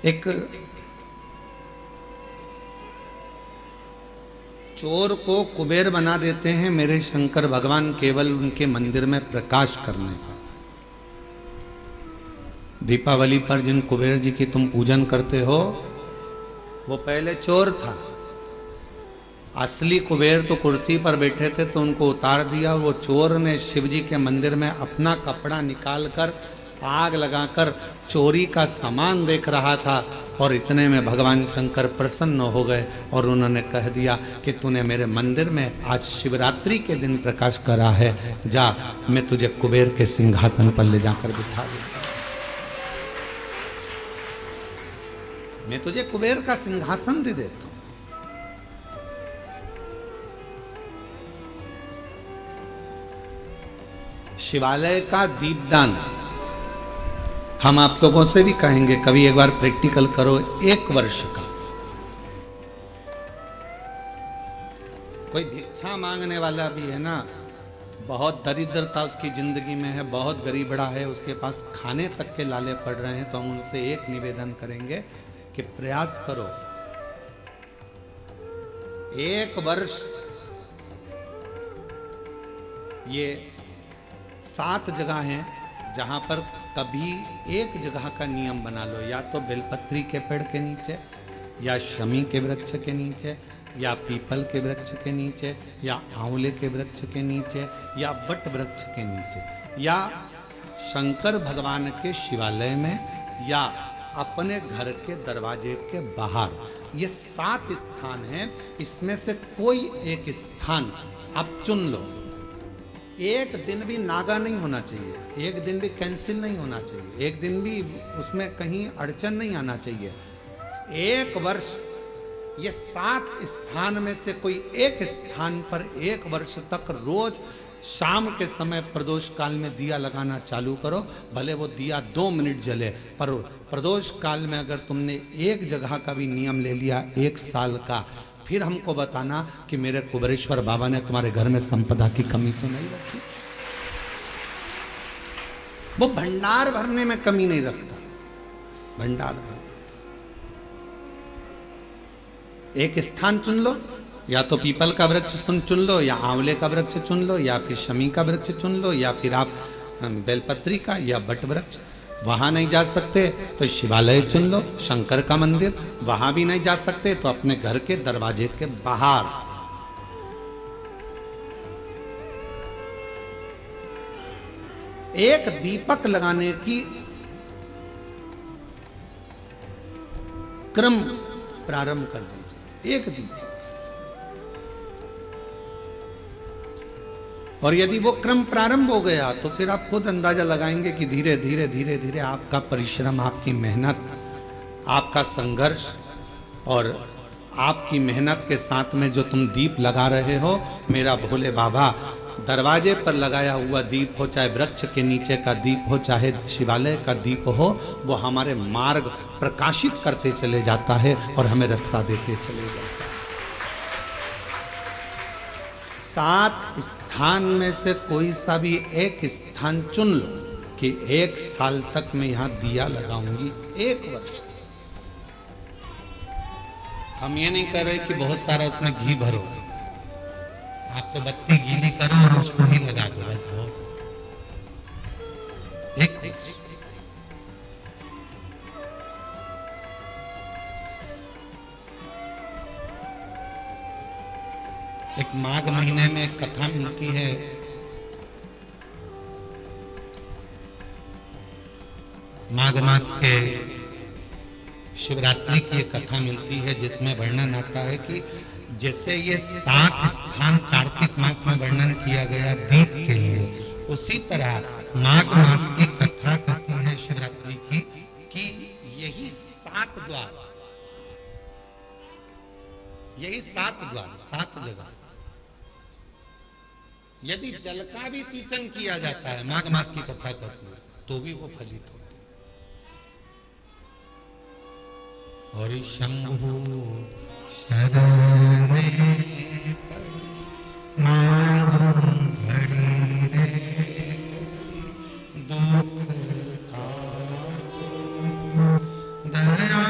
एक चोर को कुबेर बना देते हैं मेरे शंकर भगवान केवल उनके मंदिर में प्रकाश करने पर। दीपावली पर जिन कुबेर जी की तुम पूजन करते हो वो पहले चोर था। असली कुबेर तो कुर्सी पर बैठे थे तो उनको उतार दिया। वो चोर ने शिव जी के मंदिर में अपना कपड़ा निकालकर आग लगाकर चोरी का सामान देख रहा था और इतने में भगवान शंकर प्रसन्न हो गए और उन्होंने कह दिया कि तूने मेरे मंदिर में आज शिवरात्रि के दिन प्रकाश करा है, जा मैं तुझे कुबेर के सिंहासन पर ले जाकर बिठा दूंगा। मैं तुझे कुबेर का सिंहासन दे देता हूं। शिवालय का दीपदान हम आप लोगों से भी कहेंगे, कभी एक बार प्रैक्टिकल करो। 1 वर्ष का कोई भिक्षा मांगने वाला भी है ना, बहुत दरिद्रता उसकी जिंदगी में है, बहुत गरीबड़ा है, उसके पास खाने तक के लाले पड़ रहे हैं, तो हम उनसे एक निवेदन करेंगे कि प्रयास करो 1 वर्ष। ये 7 जगह हैं जहां पर कभी एक जगह का नियम बना लो, या तो बेलपत्री के पेड़ के नीचे, या शमी के वृक्ष के नीचे, या पीपल के वृक्ष के नीचे, या आंवले के वृक्ष के नीचे, या बट वृक्ष के नीचे, या शंकर भगवान के शिवालय में, या अपने घर के दरवाजे के बाहर। ये 7 स्थान हैं, इसमें से कोई एक स्थान आप चुन लो। एक दिन भी नागा नहीं होना चाहिए, एक दिन भी कैंसिल नहीं होना चाहिए, एक दिन भी उसमें कहीं अड़चन नहीं आना चाहिए। 1 वर्ष ये 7 स्थान में से कोई एक स्थान पर 1 वर्ष तक रोज शाम के समय प्रदोष काल में दिया लगाना चालू करो। भले वो दिया 2 मिनट जले, पर प्रदोष काल में अगर तुमने एक जगह का भी नियम ले लिया 1 साल का, फिर हमको बताना कि मेरे कुबेरेश्वर बाबा ने तुम्हारे घर में संपदा की कमी तो नहीं रखी। वो भंडार भरने में कमी नहीं रखता, भंडार भर देता। एक स्थान चुन लो, या तो पीपल का वृक्ष चुन लो, या आंवले का वृक्ष चुन लो, या फिर शमी का वृक्ष चुन लो, या फिर आप बेलपत्री का या बट वृक्ष। वहां नहीं जा सकते तो शिवालय चुन लो, शंकर का मंदिर। वहां भी नहीं जा सकते तो अपने घर के दरवाजे के बाहर। एक दीपक लगाने की क्रम प्रारंभ कर दीजिए, एक दीपक। और यदि वो क्रम प्रारंभ हो गया तो फिर आप खुद अंदाजा लगाएंगे कि धीरे धीरे धीरे धीरे आपका परिश्रम, आपकी मेहनत, आपका संघर्ष और आपकी मेहनत के साथ में जो तुम दीप लगा रहे हो, मेरा भोले बाबा दरवाजे पर लगाया हुआ दीप हो, चाहे वृक्ष के नीचे का दीप हो, चाहे शिवालय का दीप हो, वो हमारे मार्ग प्रकाशित करते चले जाता है और हमें रास्ता देते चले जाता है। 7 स्थान में से कोई सा भी एक स्थान चुन लो कि 1 साल तक मैं यहां दिया लगाऊंगी, 1 वर्ष। हम ये नहीं कर रहे कि बहुत सारा उसमें घी भरो, आप तो बत्ती गीली करो और उसको ही लगा दो, बस बहुत। 1 वर्ष। एक माघ महीने में एक कथा मिलती है, माघ मास के शिवरात्रि की एक कथा मिलती है जिसमें वर्णन आता है कि जैसे ये 7 स्थान कार्तिक मास में वर्णन किया गया दीप के लिए, उसी तरह माघ मास की कथा कहती है शिवरात्रि की कि यही 7 द्वार, यही 7 द्वार, 7 जगह यदि जल का भी सिंचन किया जाता है, माघ मास की कथा कहती है, तो भी वो फलित होते। और शंभु शरणे पड़ी मांग घड़ी रे दुख का दया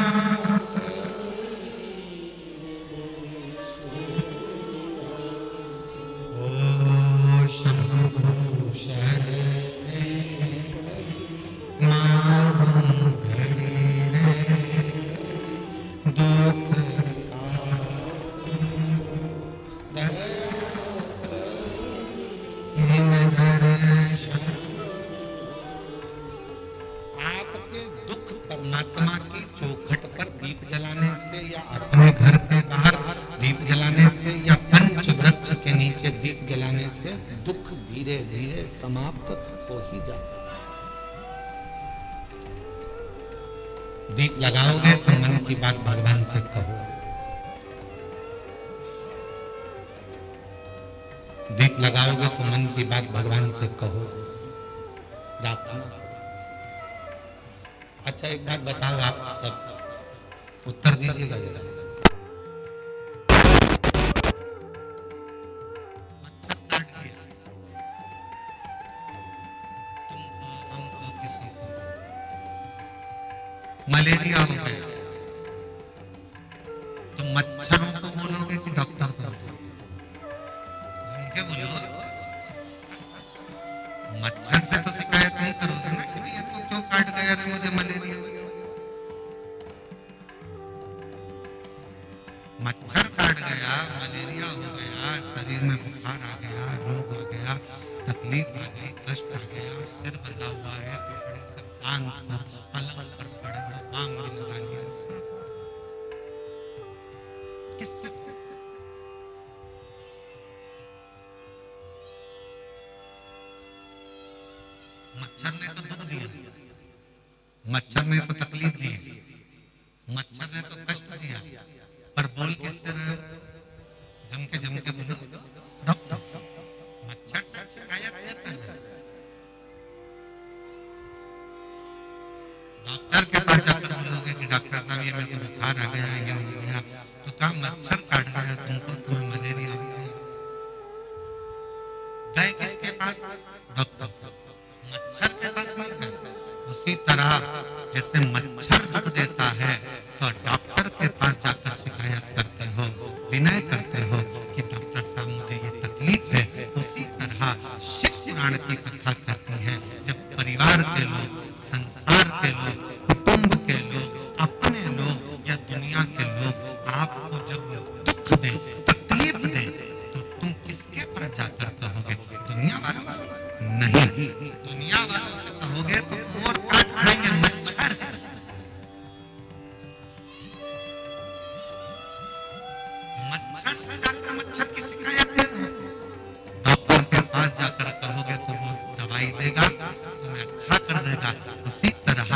परमात्मा की चौखट पर दीप जलाने से या अपने घर के बाहर दीप जलाने से या पंच वृक्ष के नीचे दीप जलाने से दुख धीरे धीरे समाप्त हो ही जाता है। दीप लगाओगे तो मन की बात भगवान से कहो, दीप लगाओगे तो मन की बात भगवान से कहो, प्रार्थना। अच्छा एक बात बताओ, आप सब उत्तर दीजिएगा जरा। मच्छर काट गया तुमको, हमको, किसी को, मलेरिया हो गया, तो मच्छरों को बोलोगे कि डॉक्टर को? धमके बोलो। मच्छर से तो शिकायत नहीं करोगे ना कि भैया तो क्यों काट गया रे, मुझे मलेरिया हो गया। मच्छर काट गया, मलेरिया हो गया, शरीर में बुखार आ गया, रोग आ गया, तकलीफ आ गई, कष्ट आ गया, सिर बंधा हुआ है, कपड़े से बांध कर पलंग पर पड़े हो, बांग में लगा लिया, सब किससे? मच्छर ने तो दुख दिया, मच्छर ने तो तकलीफ दी, मच्छर ने तो कष्ट दिया, पर बोल किससे रहे हो? जम के बोलो डॉक्टर। मच्छर से शिकायत नहीं करना, डॉक्टर के पास जाकर बोलोगे कि डॉक्टर साहब ये मेरे को बुखार आ गया, ये हो गया, तो कहा मच्छर काट गया तुमको, तुम्हें मलेरिया हो गया। गए किसके पास? डॉक्टर को, मच्छर के पास नहीं गए। उसी तरह जैसे मच्छर दुख देता है तो डॉक्टर के पास जाकर शिकायत करते हो, विनय करते हो कि डॉक्टर साहब मुझे ये तकलीफ है। उसी तरह शिव पुराण की कथा कहती है, जब परिवार के लोग, संसार के लोग, कुटुंब के लोग, अपने लोग या दुनिया के लोग आपको जब दुख दे, तकलीफ दे, तो तुम किसके पास जाकर कहोगे? दुनिया वालों से नहीं, दुनिया वालों से कहोगे तो और काट खाएंगे मच्छर। मच्छर से जाकर मच्छर की शिकायत नहीं होती। डॉक्टर के पास जाकर कहोगे तो वो दवाई देगा, तुम्हें अच्छा कर देगा। उसी तरह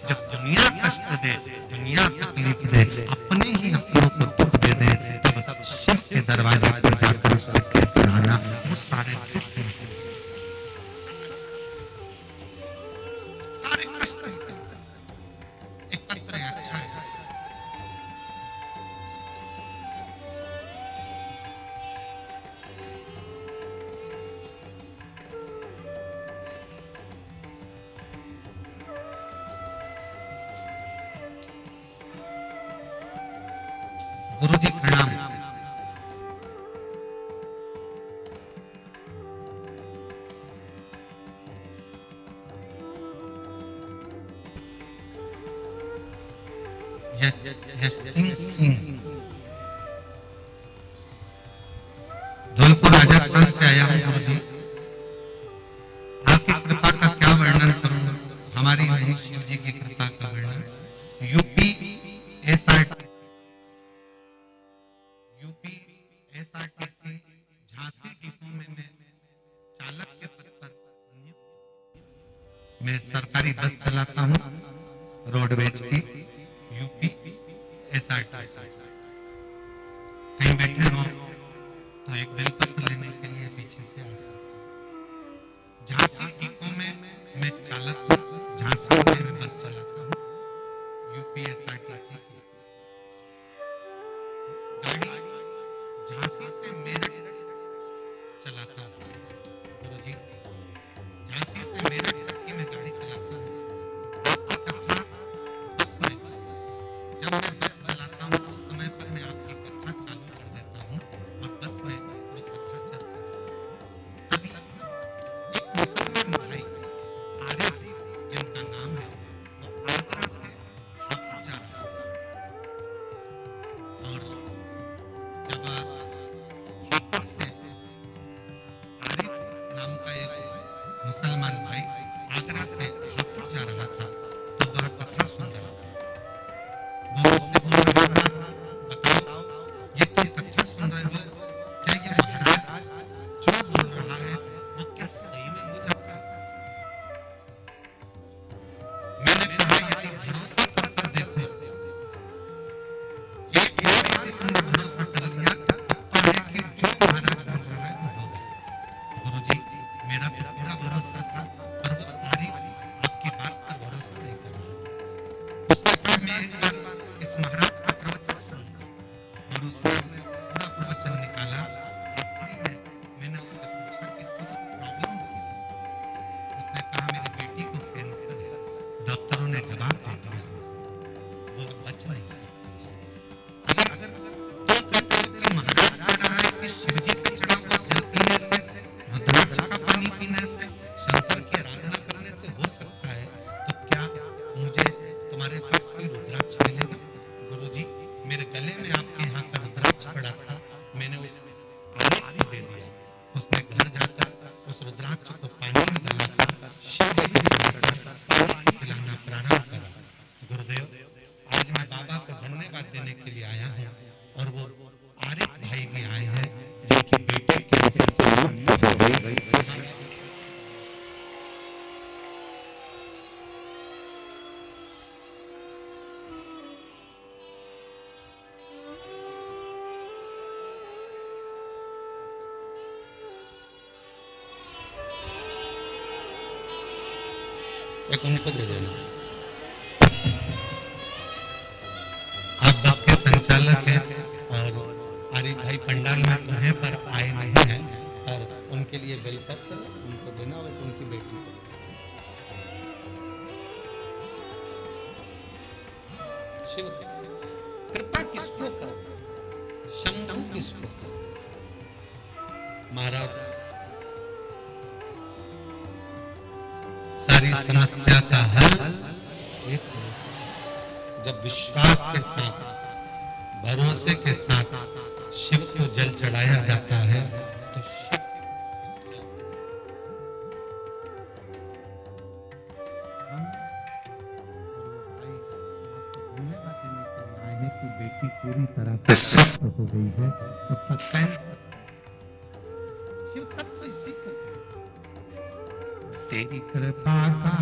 जब दुनिया कष्ट दे, दुनिया तकलीफ दे, अपने ही अपनों को दुख दे दे, तब शिव के दरवाजे पर जाकर उससे कहते रहना, वो सारे दुख, सारे कष्ट एक पत्र है, अच्छा है। गुरुजी प्रणाम। यशवंत सिंह धौलपुर राजस्थान से आया हूँ गुरुजी। आपकी कृपा का क्या वर्णन करूं, हमारी नहीं शिव जी की कृपा का वर्णन। यूपी एसआरटीसी झांसी डिपो में मैं चालक के पद पर मैं सरकारी बस चलाता हूँ, रोडवेज की, यूपी एसआरटीसी। कहीं बैठे हो तो एक बेलपत्र लेने के लिए पीछे से आ सकते। झांसी डिपो में मैं चालक हूँ, झांसी में मैं बस चलाता हूँ, यूपी एसआरटीसी की गाड़ी झांसी से मेरठ चलाता हूँ गुरुजी। झांसी से मेरठ तक की मैं गाड़ी चलाता हूँ। आपकी कथा बस में, जब मैं बस चलाता हूँ उस समय पर मैं आपकी कथा चालू कर देता हूँ और बस में वो कथा चलती है। तभी एक मुसलमान भाई आरिफ जिनका नाम है, वो आगरा से हापुड़ जा रहा था और जब हापुड़ से आरिफ नाम का एक मुसलमान भाई आगरा से हापुड़ जा रहा था, तब अब वह कथा सुन रहा था। वो उससे बोल रहा था, बताओ ये तुम कथा सुन रहे हो, क्या ये महाराज जो बोल रहा है वो क्या सही में हो जाता है? मैंने कहा यदि भरोसा करके देखो, एक बार यदि तुमने भरोसा कर लिया तो पक्का है कि जो महाराज बोल रहा है वो होगा। गुरुजी, मेरा तो पूरा भरोसा था, पर वो आरिफ आपकी बात पर भरोसा नहीं कर रहा था। उसने कहा मैं एक बार इस महाराज का प्रवचन सुनूंगा, और उसने पूरा प्रवचन निकाला। आखिरी में मैंने उससे पूछा कि तुझे प्रॉब्लम क्या है? उसने कहा मेरी बेटी को कैंसर है, डॉक्टरों ने जवाब दे दिया वो अब बच नहीं सकती है। अगर तुम कहते हो कि महाराज कह रहा है कि शिव जी पे चढ़ा हुआ जल पीने से, रुद्राक्ष का पानी पीने से, शंकर की आराधना करने से हो सकता है, तो क्या मुझे तुम्हारे पास कोई रुद्राक्ष मिलेगा? गुरुजी, मेरे गले में आपके यहाँ का रुद्राक्ष पड़ा था, मैंने उस आरिफ को दे दिया। उसने घर जाकर उस रुद्राक्ष को पानी में गलाकर शिव जी को चढ़ाकर पानी पिलाना प्रारंभ करा। गुरुदेव, आज मैं बाबा को धन्यवाद देने के लिए आया हूँ, और वो आरिफ भाई भी आए हैं जिनकी बेटी कैंसर से मुक्त हो गई। एक उनको दे देना। आप बस के संचालक हैं, और आरिफ भाई पंडाल में तो हैं पर आए नहीं हैं, और उनके लिए बेलपत्र उनको देना, और उनकी बेटी को शिव कृपा किसको कर, शंभु किसको कर? महाराज, सारी समस्या का हल एक, जब विश्वास के साथ, भरोसे के साथ शिव को जल चढ़ाया जाता है तो शिव की बेटी पूरी तरह से स्वस्थ हो गई है, उसका कैंसर। शिव तत्व इसी को, तेरी कृपा का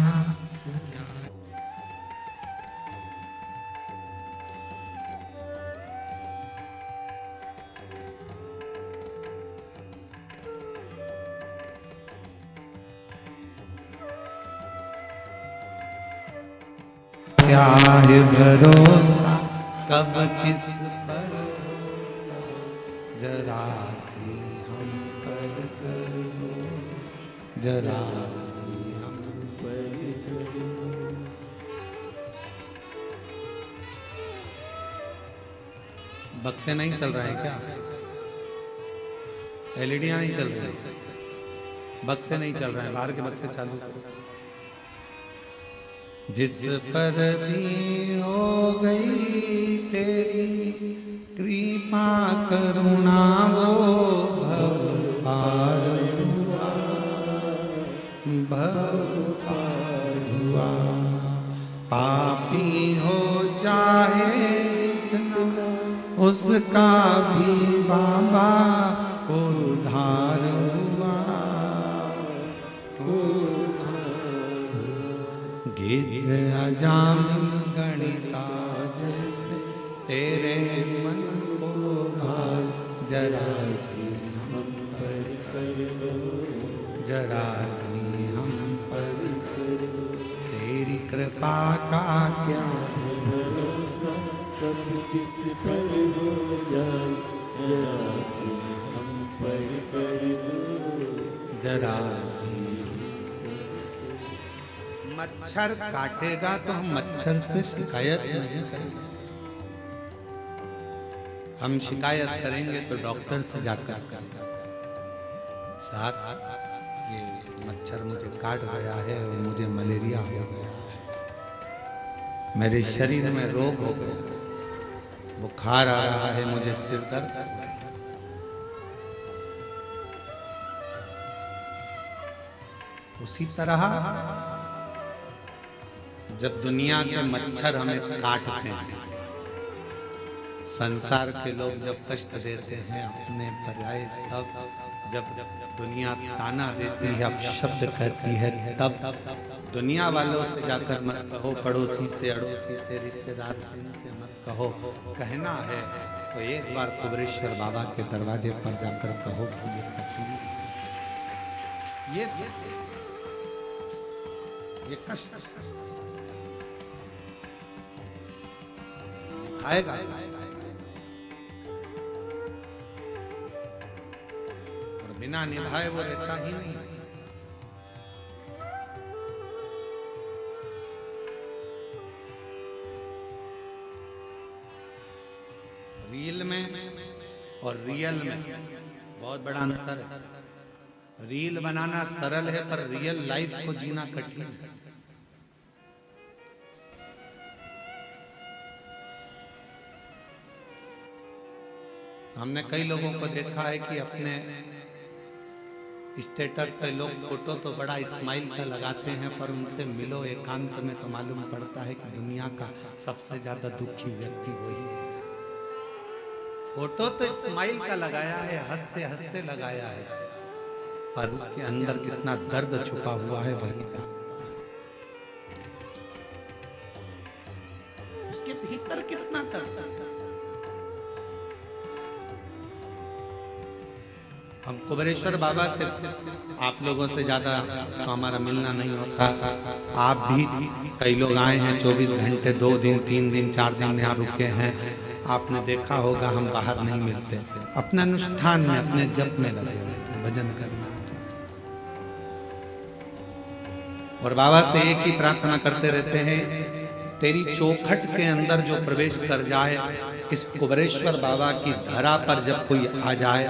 क्या है भरोसा कब किस पर, जरा सी हम पर करो, जरा सी हम पर करो। बक्से नहीं चल रहा है क्या? एलईडियां नहीं चल रही, बक्से नहीं चल रहे हैं, बाहर के बक्से चालू करो। जिस पर भी हो गई तेरी कृपा करुणा, वो भव पार हुआ, भव पार हुआ। पापी हो चाहे जितना, उसका भी बाबा उद्धार हुआ, गिद्ध अजामिल गणिता जैसे तेरे मन को भार, जरा सी हम पर कर दो, जरा सी हम पर कर दो। तेरी कृपा का क्या भरोसा कब किस पर हो जाए, जरा सी हम पर कर दो, जरा सी। मच्छर काटेगा तो हम मच्छर से शिकायत नहीं करेंगे, हम शिकायत करेंगे तो डॉक्टर से जाकर करेंगे। साथ ये मच्छर मुझे काट गया है और मुझे मलेरिया हो गया है, मेरे शरीर में रोग हो गया, बुखार आ रहा है, मुझे सिर दर्द। उसी तरह जब दुनिया के मच्छर हमें काटते हैं, संसार के लोग जब कष्ट देते हैं, अपने पर्याय सब, जब दुनिया ताना देती है, अपशब्द कहती है, तब दुनिया वालों से जाकर मत कहो, पड़ोसी से, अड़ोसी से, रिश्तेदार से, इनसे मत कहो। कहना है तो एक बार कुबेरेश्वर बाबा के दरवाजे पर जाकर कहो कि ये तकलीफ, ये कष्ट आएगा। और बिना निभाए वो रहता ही नहीं। रील में और रियल में बहुत बड़ा अंतर है। रील बनाना सरल है, पर रियल लाइफ को जीना कठिन है। हमने कई लोगों को देखा है कि अपने स्टेटस पे लोग फोटो तो बड़ा स्माइल का लगाते हैं, पर उनसे मिलो एकांत में तो मालूम पड़ता है कि दुनिया का सबसे ज्यादा दुखी व्यक्ति वही है। फोटो तो स्माइल का लगाया है, हंसते हंसते लगाया है, पर उसके अंदर कितना दर्द छुपा हुआ है वही जानता है। उसके भीतर कितना दर्द है। हम कुबेरेश्वर बाबा से, आप लोगों से ज्यादा तो हमारा मिलना नहीं होता। आप भी कई लोग आए हैं 24 घंटे, 2 दिन 3 दिन 4 दिन यहाँ रुके हैं। आपने देखा होगा हम बाहर नहीं मिलते, अपने अनुष्ठान में, अपने जप में लगे रहते, भजन करना। और बाबा से एक ही प्रार्थना करते रहते हैं, तेरी चौखट के अंदर जो प्रवेश कर जाए, इस कुबेरेश्वर बाबा की धरा पर जब कोई आ जाए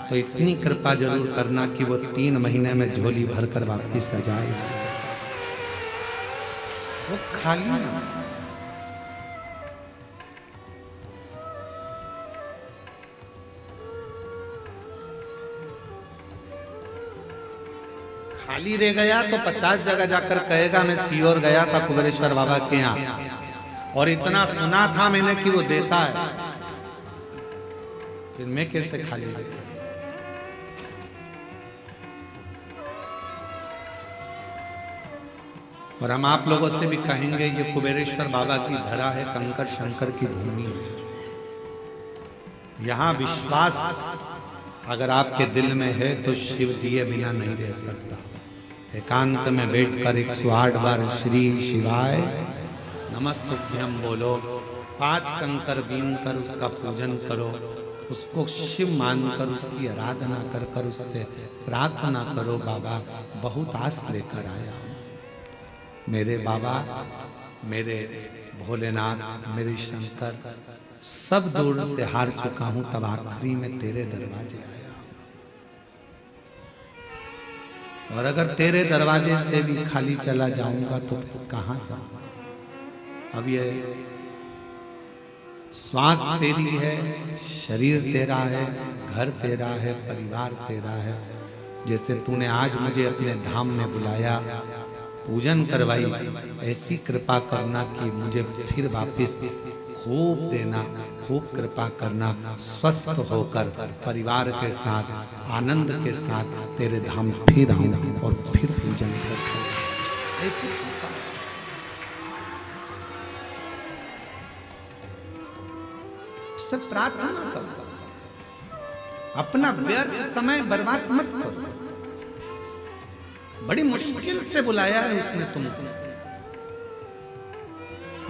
तो इतनी कृपा जरूर करना कि वो 3 महीने में झोली भरकर वापिस आ जाए। वो खाली ना, खाली रह गया तो 50 जगह जाकर कहेगा मैं सीहोर गया था कुबेरेश्वर बाबा के यहाँ और इतना सुना था मैंने कि वो देता है, फिर मैं कैसे खाली रह गया। और हम आप लोगों से भी कहेंगे, ये कुबेरेश्वर बाबा की धरा है, कंकर शंकर की भूमि है। यहाँ विश्वास अगर आपके दिल में है तो शिव दिए बिना नहीं रह सकता। एकांत में बैठकर 108 बार श्री शिवाय नमस्तुभ्यं बोलो, 5 कंकर बीन कर उसका पूजन करो, उसको शिव मानकर उसकी आराधना कर कर उससे प्रार्थना करो, बाबा बहुत आस लेकर आया हूं, मेरे बाबा, मेरे भोलेनाथ, मेरे शंकर, सब दूर से हार चुका हूं, तब आखिरी में तेरे दरवाजे आया। और अगर तेरे दरवाजे से भी खाली चला जाऊंगा तो फिर कहां जाऊंगा। अब ये श्वास तेरी है, शरीर तेरा है, घर तेरा है, परिवार तेरा है। जैसे तूने आज मुझे अपने धाम में बुलाया, पूजन करवाई, ऐसी कृपा करना कि मुझे फिर वापस खूब देना, खूब कृपा करना, स्वस्थ होकर परिवार के साथ, आनंद के साथ तेरे धाम फिर आऊं और फिर पूजन करता। ऐसी कृपा से प्रार्थना करो, अपना व्यर्थ समय बर्बाद मत करो। बड़ी मुश्किल से बुलाया है उसने तुमको,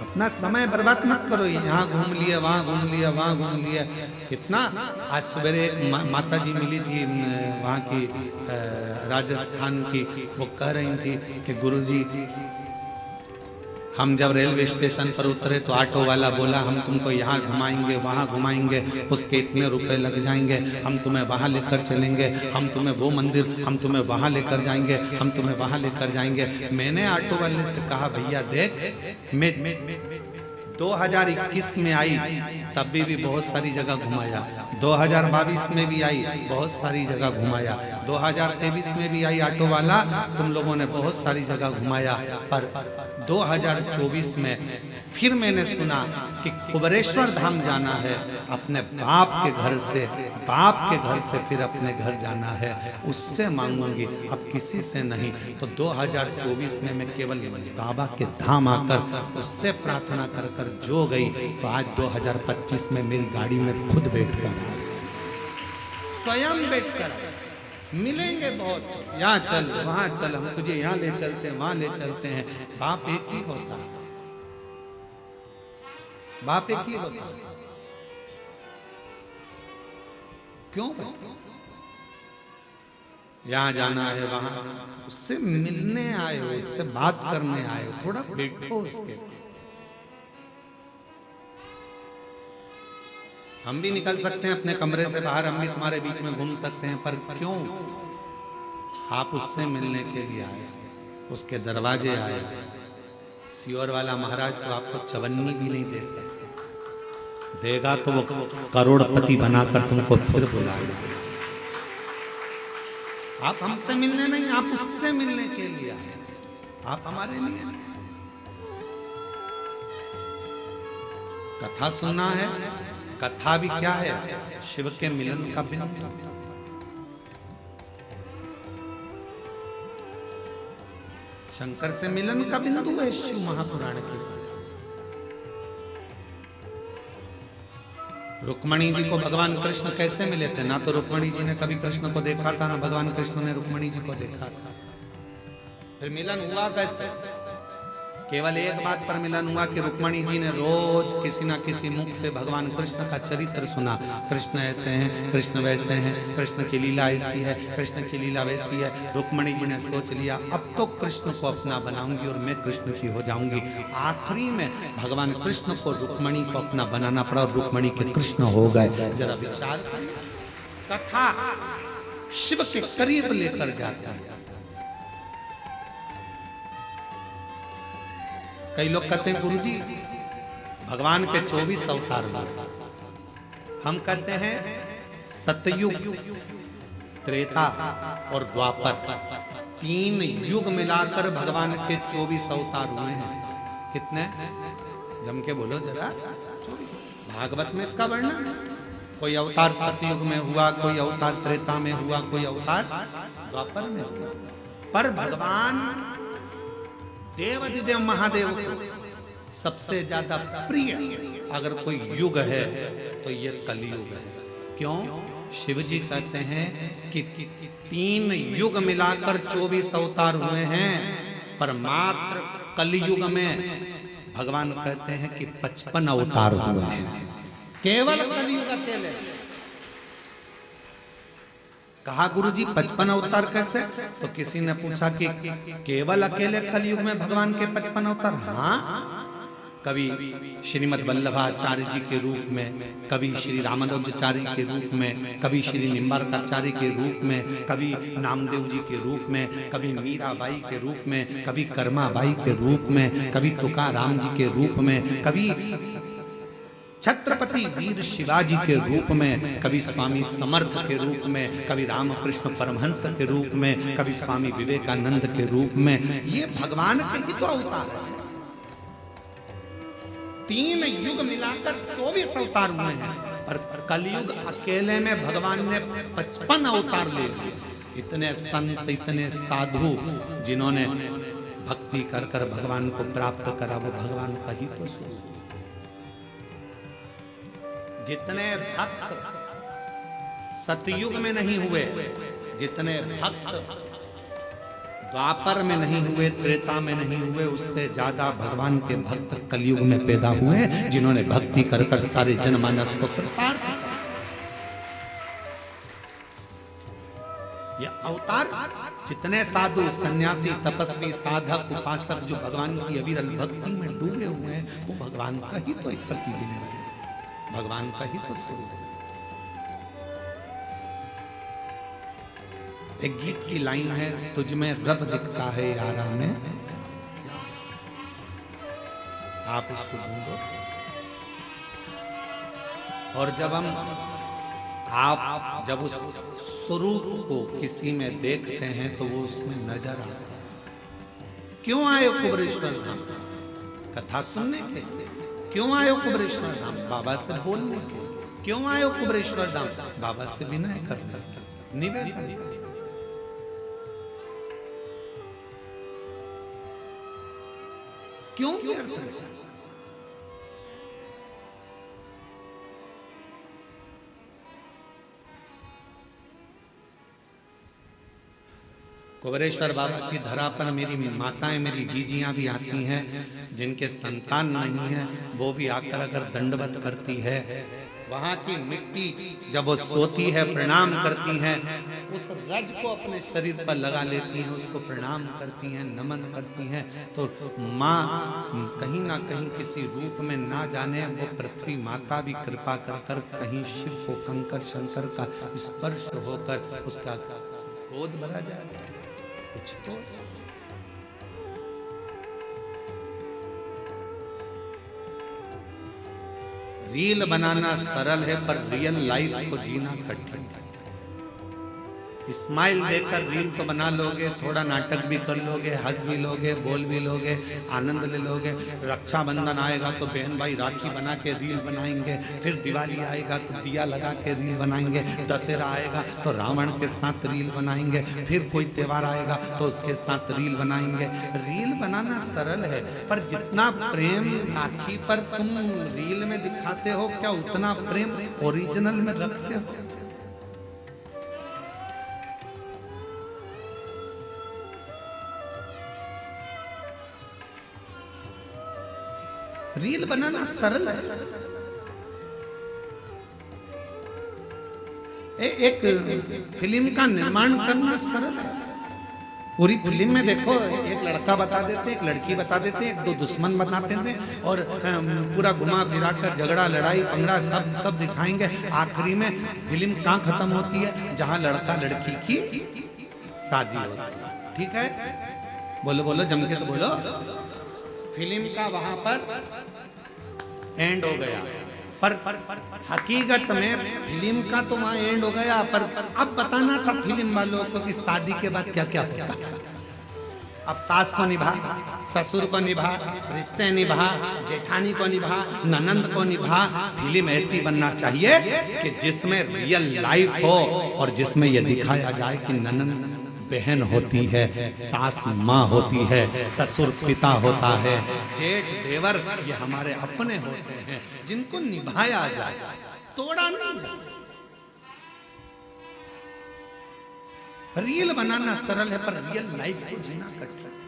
अपना समय बर्बाद मत करो। यहाँ घूम लिया, वहाँ घूम लिया, वहाँ घूम लिया, कितना। आज सवेरे एक माता जी मिली थी वहाँ की, राजस्थान की, वो कह रही थी कि गुरुजी हम जब रेलवे स्टेशन पर उतरे तो ऑटो वाला बोला हम तुमको यहाँ घुमाएंगे, वहाँ घुमाएंगे, उसके इतने रुपए लग जाएंगे, हम तुम्हें वहाँ लेकर चलेंगे, हम तुम्हें वो मंदिर, हम तुम्हें वहाँ लेकर जाएंगे, हम तुम्हें वहाँ लेकर जाएंगे। मैंने ऑटो वाले से कहा भैया देख, मैं 2021 में आई तब भी बहुत सारी जगह घुमाया, 2022 में भी आई, बहुत सारी जगह घुमाया, 2023 में भी आई ऑटो वाला, तुम लोगों ने बहुत सारी जगह घुमाया। पर 2024 में फिर मैंने सुना कि कुबेरेश्वर धाम जाना है, अपने बाप के घर से, बाप के घर से फिर अपने घर जाना है, उससे मांगूंगी, अब किसी से नहीं। तो 2024 में मैं केवल बाबा के धाम आकर उससे प्रार्थना कर कर जो गई, तो आज 2025 में मेरी गाड़ी में खुद बैठकर, स्वयं बैठकर मिलेंगे बहुत, यहाँ चल वहाँ चल, हम तुझे यहाँ ले चलते हैं, वहाँ ले चलते हैं। बाप एक ही होता है, बाप एक ही होता है। क्यों यहाँ जाना है, वहां उससे मिलने आए हो, उससे बात करने आए हो, थोड़ा बैठो उसके। हम भी निकल सकते हैं अपने कमरे से बाहर, हम भी तुम्हारे बीच में घूम सकते हैं, पर क्यों आप उससे मिलने के लिए आए, उसके दरवाजे आए। सियोर वाला महाराज तो आपको चवन्नी भी नहीं दे सकते, देगा तो वो करोड़पति बनाकर तुमको फिर बुलाएगा। आप हमसे मिलने नहीं, आप उससे मिलने के लिए आए, आप हमारे लिए नहीं। कथा सुनना है, कथा भी क्या है, शिव के मिलन का बिंदु। शंकर से मिलन का बिंदु है शिव महापुराण की। रुक्मणी जी को भगवान कृष्ण कैसे मिले थे? ना तो रुक्मणी जी ने कभी कृष्ण को देखा था, ना भगवान कृष्ण ने रुक्मणी जी को देखा था। फिर मिलन हुआ कैसे? केवल एक बात पर मिलन हुआ कि रुक्मणी जी ने रोज किसी ना किसी मुख से भगवान कृष्ण का चरित्र सुना। कृष्ण ऐसे हैं, कृष्ण वैसे हैं, कृष्ण की लीला ऐसी है, कृष्ण की लीला वैसी है। रुक्मणी जी ने सोच लिया अब तो कृष्ण को अपना बनाऊंगी और मैं कृष्ण की हो जाऊंगी। आखिरी में भगवान कृष्ण को रुक्मणी को अपना बनाना पड़ा और रुक्मणी के कृष्ण हो गए। जरा विचार, कथा शिव के करीब लेकर जाती है। कई लोग कहते हैं गुरुजी भगवान के 24 अवतार हुए, हम कहते हैं सतयुग, त्रेता और द्वापर, 3 युग मिलाकर भगवान के 24 अवतार हुए हैं। कितने? जम के बोलो जरा। 24। भागवत में इसका वर्णन, कोई अवतार सतयुग में हुआ, कोई अवतार त्रेता में हुआ, कोई अवतार द्वापर में हुआ। पर भगवान देवाधिदेव महादेव को सबसे ज्यादा प्रिय अगर कोई युग है तो ये कलयुग है। क्यों? शिव जी कहते हैं कि 3 युग मिलाकर 24 अवतार हुए हैं, पर मात्र कलयुग में भगवान कहते हैं कि 55 अवतार हुए हैं। केवल कलयुग अकेले। कहा गुरुजी 55 अवतार कैसे? तो किसी ने पूछा कि केवल अकेले कलयुग में भगवान के 55 अवतार? हाँ, कभी श्रीमद् वल्लभाचार्य जी के रूप में, कभी श्री रामानुजाचार्य के रूप में, कभी श्री निम्बारकाचार्य के रूप में, कभी नामदेव जी के रूप में, कभी मीराबाई के रूप में, कभी कर्माबाई के रूप में, कभी तुकाराम जी के रूप में, कभी छत्रपति वीर शिवाजी के रूप में, कभी स्वामी समर्थ के रूप में, कभी रामकृष्ण परमहंस के रूप में, कभी स्वामी विवेकानंद के रूप में। ये भगवान के ही तो अवतार है। 3 युग मिलाकर 24 अवतार हुए हैं, और कलयुग अकेले में भगवान ने 55 अवतार ले लिए। इतने संत, इतने साधु जिन्होंने भक्ति कर कर भगवान को प्राप्त करा, वो भगवान का ही तो स्वरूप। जितने भक्त सतयुग में नहीं हुए, जितने भक्त द्वापर में नहीं हुए, त्रेता में नहीं हुए, उससे ज्यादा भगवान के भक्त कलयुग में पैदा हुए, जिन्होंने भक्ति कर कर सारे जनमानस को कृतार्थ किया। ये अवतार जितने साधु, सन्यासी, तपस्वी, साधक, उपासक जो भगवान की अविरल भक्ति में डूबे हुए हैं, वो भगवान का ही तो एक प्रतिबिंब है, भगवान का ही तो स्वरूप है। एक गीत की लाइन है, तुझ में रब दिखता है यारा में, आप इसको ढूंढो। और जब आप जब उस स्वरूप को किसी में देखते हैं तो वो उसमें नजर आता है। क्यों आए हो कुबरेश्वर धाम? कथा सुनने के? क्यों आए हो कुबरेश्वर धाम? बाबा से बोलने के? क्यों आए हो कुबरेश्वर धाम? बाबा से विनय करने के, निवेदन करने के। क्यों व्यर्थ है? कुबरेश्वर बाबा की धरा पर मेरी माताएं, मेरी जीजियां भी आती हैं, जिनके संतान नहीं है, वो भी आकर अगर दंडवत करती है। वहां की मिट्टी जब वो सोती है प्रणाम करती हैं, उस रज को अपने शरीर पर लगा लेती हैं, उसको प्रणाम करती हैं, नमन करती हैं। तो माँ कहीं ना कहीं किसी रूप में ना जाने वो पृथ्वी माता भी कृपा कर कर कहीं शिव को कंकर शंकर का स्पर्श होकर उसका गोद भरा जाए। कुछ तो रील बनाना सरल है पर रियल लाइफ को जीना कठिन है। स्माइल देकर रील तो बना लोगे, थोड़ा नाटक भी कर लोगे, हंस भी लोगे, बोल भी लोगे, आनंद ले लोगे। रक्षाबंधन आएगा तो बहन भाई राखी बना के रील बनाएंगे, फिर दिवाली आएगा तो दिया लगा के रील बनाएंगे, दशहरा आएगा तो रावण के साथ रील बनाएंगे, फिर कोई त्योहार आएगा तो उसके साथ रील बनाएंगे। रील बनाना सरल है पर जितना प्रेम राखी पर तुम रील में दिखाते हो, क्या उतना प्रेम ओरिजिनल में रखते हो? रील बनाना सरल है। एक फिल्म का निर्माण करना सरल है। पूरी फिल्म में देखो, एक लड़का बता देते, एक लड़की बता देते, एक दो दुश्मन बताते थे और पूरा घुमा फिरा कर झगड़ा लड़ाई पंगड़ा सब दिखाएंगे। आखिरी में फिल्म कहाँ खत्म होती है? जहां लड़का लड़की की शादी होती है। ठीक है, बोलो बोलो जम के तो बोलो। फिल्म का वहां पर एंड हो गया, पर हकीकत में फिल्म का तो वहां एंड हो गया, पर अब बताना था फिल्म वालों को कि शादी के बाद क्या क्या होता है। अब सास को निभा, ससुर को निभा, रिश्ते निभा, जेठानी को निभा, ननंद को निभा। फिल्म ऐसी बनना चाहिए कि जिसमें रियल लाइफ हो और जिसमें यह दिखाया जाए कि ननंद बहन होती है, सास माँ होती है, ससुर पिता होता है, जेठ देवर ये हमारे अपने होते हैं, जिनको निभाया जाए, तोड़ा नहीं जाए। रील बनाना सरल है पर रियल लाइफ को जीना कठिन।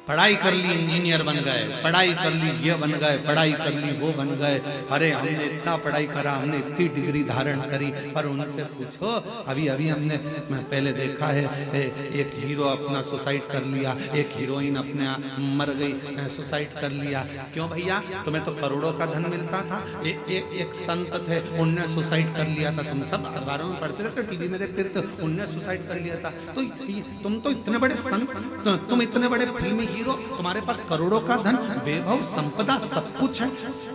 पढ़ाई कर ली इंजीनियर बन गए, पढ़ाई कर ली ये बन गए, पढ़ाई कर ली वो बन गए। अरे हमने इतना पढ़ाई करा, हमने इतनी डिग्री धारण करी, पर उनसे पूछो, अभी अभी हमने पहले देखा है एक हीरो अपना सुसाइड कर लिया, एक हीरोइन अपने मर गई, सुसाइड कर लिया। क्यों भैया? तुम्हें तो करोड़ों का धन मिलता था। एक संत थे, उनने सुसाइड कर लिया था। तुम सब अखबारों में पढ़ते रहते, टीवी में देखते रहते, उनने सुसाइड कर लिया था। तो तुम तो इतने बड़े संत, तुम इतने बड़े फिल्मी हीरो, तुम्हारे पास करोड़ों का धन, वैभव संपदा सब कुछ है,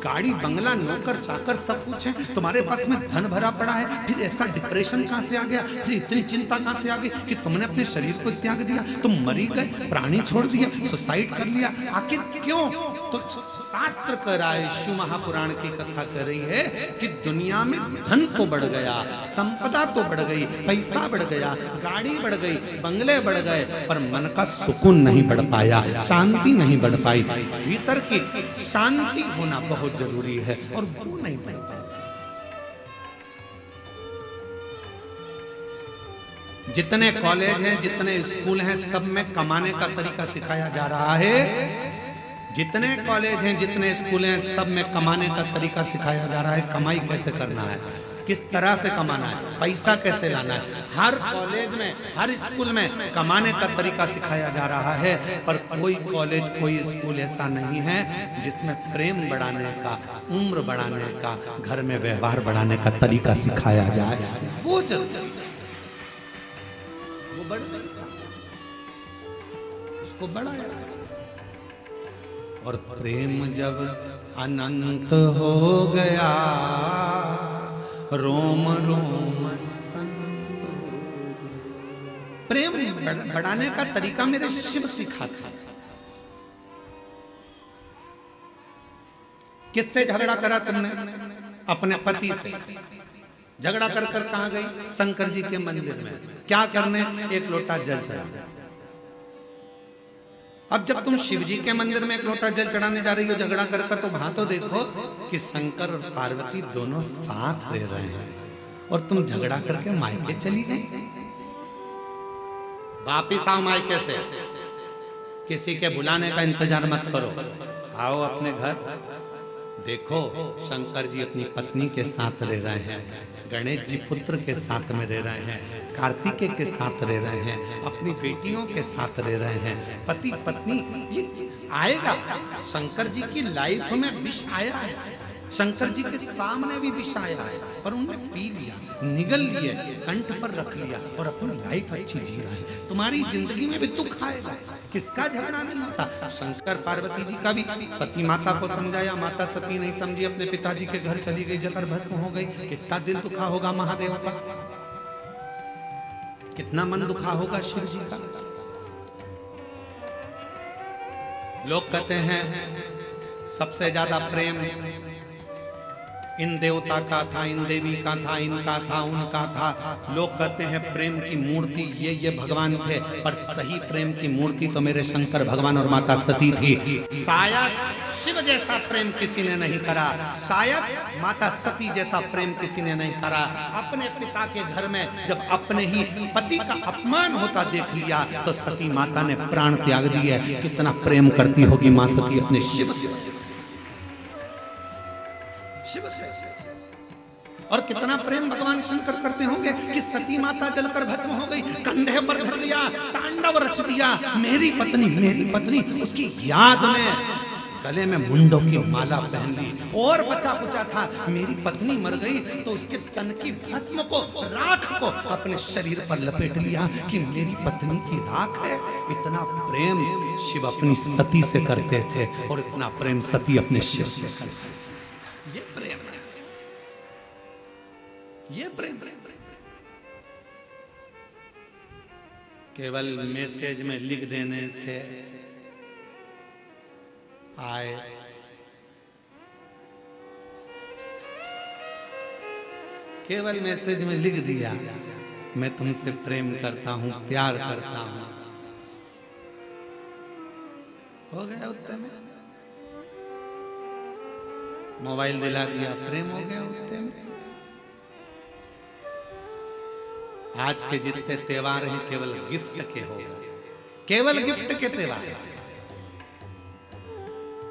गाड़ी बंगला नौकर चाकर सब कुछ है, तुम्हारे पास में धन भरा पड़ा है, फिर ऐसा डिप्रेशन कहां से आ गया? फिर इतनी चिंता कहां से आ गई कि तुमने अपने शरीर को त्याग दिया, तुम मरी गए, प्राणी छोड़ दिया, सुसाइड कर लिया? आखिर क्यों? तो शास्त्र कह रहा है, शिव महापुराण की कथा कह रही है कि दुनिया में धन तो बढ़ गया, संपदा तो बढ़ गई, पैसा बढ़ गया, गाड़ी बढ़ गई, बंगले बढ़ गए, पर मन का सुकून नहीं बढ़ पाया, शांति नहीं बढ़ पाई। भीतर की शांति होना बहुत जरूरी है और वो नहीं बढ़ पाई। जितने कॉलेज हैं, जितने स्कूल हैं, सब में कमाने का तरीका सिखाया जा रहा है। जितने कॉलेज हैं, जितने स्कूल हैं, सब में कमाने का तरीका सिखाया जा रहा है। कमाई कैसे करना है, किस तरह से कमाना है, पैसा कैसे लाना है। हर कॉलेज में, हर स्कूल में कमाने का तरीका सिखाया जा रहा है, पर कोई कॉलेज, कोई स्कूल ऐसा नहीं है जिसमें प्रेम बढ़ाने का, उम्र बढ़ाने का, घर में व्यवहार बढ़ाने का तरीका सिखाया जाए। वो जरूरी, वो बढ़ उसको बढ़ाया। और प्रेम जब अनंत हो गया, रोम रोम प्रेम बढ़ाने का तरीका मेरे शिव सिखाते। किससे झगड़ा करा तुमने? अपने पति से। झगड़ा कर कर कहां गई? शंकर जी के मंदिर में। क्या करने? एक लोटा जल चढ़ाने। अब जब तुम शिव जी के मंदिर में एक लोटा जल चढ़ाने जा रही हो झगड़ा कर कर, तो वहां तो देखो कि शंकर और पार्वती दोनों साथ रह रहे हैं और तुम झगड़ा करके मायके चली गई। वापिस आओ मायके से, किसी के बुलाने का इंतजार मत करो, आओ अपने घर। देखो शंकर जी अपनी पत्नी के साथ रह रहे हैं, गणेश जी पुत्र के साथ में रह रहे हैं, कार्तिकेय के साथ रह रहे हैं, अपनी बेटियों के साथ रह रहे हैं, पति पत्नी। ये आएगा, शंकर जी की लाइफ में विष आया है, शंकर जी के सामने भी विष आया है, पर उन्होंने पी लिया, निगल लिया, कंठ पर रख लिया और अपनी लाइफ अच्छी जी रहा है। तुम्हारी जिंदगी में भी दुख आएगा, किसका झगड़ा नहीं होता? शंकर पार्वती जी का भी। सती माता को समझाया, माता सती नहीं समझी, अपने पिताजी के घर चली गई, जलकर भस्म हो गई। कितना दिल दुखा होगा महादेव का, कितना मन दुखा होगा शिव जी का। लोग कहते हैं सबसे ज्यादा प्रेम इन देवता का था, इन देवी का था, इनका था, उनका था। लोग कहते हैं प्रेम की मूर्ति ये भगवान थे, पर सही प्रेम की मूर्ति तो मेरे शंकर भगवान और माता सती थी। शायद शिव जैसा प्रेम किसी ने नहीं करा, शायद माता सती जैसा प्रेम किसी ने नहीं करा। अपने पिता के घर में जब अपने ही पति का अपमान होता देख लिया तो सती माता ने प्राण त्याग दिए। कितना प्रेम करती होगी मां सती अपने शिव से, शिव से। और कितना प्रेम भगवान शंकर करते होंगे कि सती माता जलकर भस्म हो गई, कंधे पर धर लिया, तांडव रच दिया, मेरी पत्नी मेरी पत्नी। उसकी याद में गले में मुंडों की माला पहन ली और बचा कुचा था, मेरी पत्नी मर गई तो उसके तन की भस्म को, राख को अपने शरीर पर लपेट लिया कि मेरी पत्नी की राख है। इतना प्रेम शिव अपनी सती से करते थे और इतना प्रेम सती अपने शिव से करते थे। ये प्रेम है, ये प्रेम। केवल मैसेज में लिख देने से आए, केवल मैसेज में लिख दिया मैं तुमसे प्रेम करता हूं, प्यार करता हूं, हो गया उतने में। मोबाइल दिला दिया, प्रेम हो गया उतने में। आज के जितने त्योहार हैं केवल गिफ्ट के हो गए, केवल गिफ्ट के त्योहार।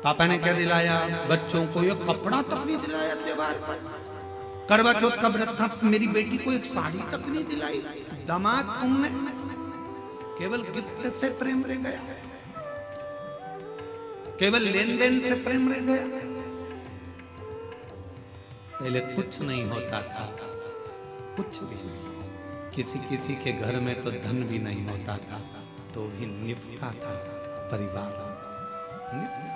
पापा ने क्या दिलाया बच्चों को? ये कपड़ा तक नहीं दिलाया त्योहार पर। करवा चौथ का व्रत था, मेरी बेटी को एक साड़ी तक नहीं दिलाई। दामाद तुमने केवल गिफ्ट से प्रेम रह गया, केवल लेन देन से प्रेम रह गया। पहले कुछ नहीं होता था, कुछ भी नहीं। किसी किसी के घर में तो धन भी नहीं होता था तो भी निपटा था परिवार, निपटा।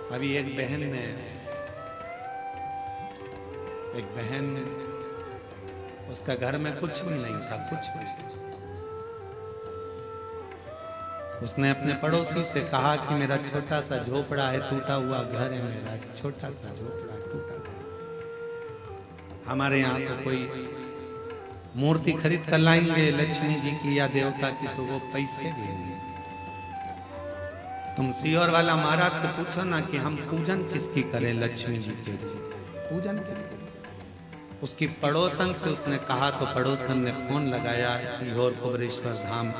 अभी एक बहन उसका घर में कुछ भी नहीं था, कुछ भी। उसने अपने पड़ोसी से कहा कि मेरा छोटा सा झोपड़ा है, टूटा हुआ घर है, मेरा छोटा सा झोपड़ा टूटा हुआ। हमारे यहाँ तो कोई मूर्ति खरीद कर लाएंगे लक्ष्मी जी की या देवता की तो वो पैसे भी नहीं। तुम सीहोर वाला महाराज से पूछो ना कि हम पूजन किसकी करें, लक्ष्मी जी के पूजन किसकी? उसकी पड़ोसन से उसने कहा तो पड़ोसन ने फोन लगाया सीहोर कुबरेश्वर धाम।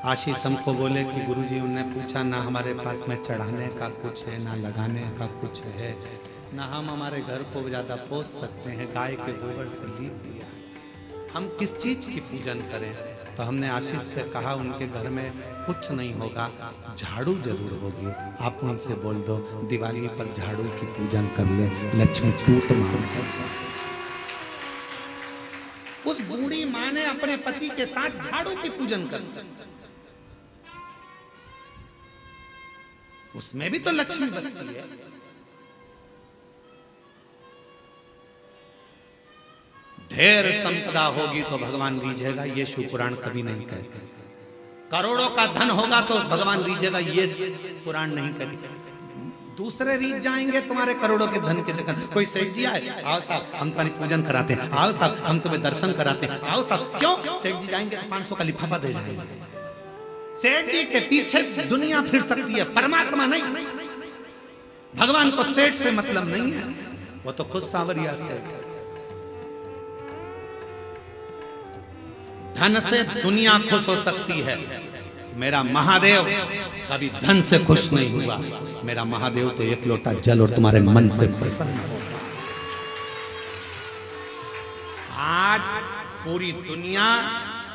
आशीष हमको बोले कि गुरुजी, उन्हें पूछा ना हमारे पास में चढ़ाने का कुछ है, ना लगाने का कुछ है, ना हम हमारे घर को ज्यादा पोस सकते हैं, गाय के गोबर से लीप दिया, हम किस चीज की पूजन करें? तो हमने आशीष से कहा उनके घर में कुछ नहीं होगा, झाड़ू जरूर होगी, आप उनसे बोल दो दिवाली पर झाड़ू की पूजन कर ले, लक्ष्मी टूट मार। उस बूढ़ी माँ ने अपने पति के साथ झाड़ू की पूजन कर, उसमें भी तो लक्ष्मी बसती है। ढेर संपदा होगी तो भगवान रीझेगा, ये शिव पुराण कभी नहीं कहते। करोड़ों का धन होगा तो भगवान रीझेगा, ये पुराण नहीं कहते। दूसरे रीझ जाएंगे तुम्हारे करोड़ों के धन के चक्कर। कोई सेठ जी आए, आओ साहब हम तुम्हारी पूजन कराते हैं, आओ साहब हम तुम्हें दर्शन कराते हैं, आओ साहब। क्यों? सेठ जी जाएंगे तो 500 का लिफाफा दे जाएंगे। सेठ जी के पीछे दुनिया फिर सकती है, परमात्मा नहीं। भगवान को सेठ से मतलब नहीं है, वो तो खुद सांवरिया सेठ। धन से दुनिया खुश हो सकती है, मेरा महादेव कभी धन से खुश नहीं हुआ। मेरा महादेव तो एक लोटा जल और तुम्हारे मन से प्रसन्न हो। आज पूरी दुनिया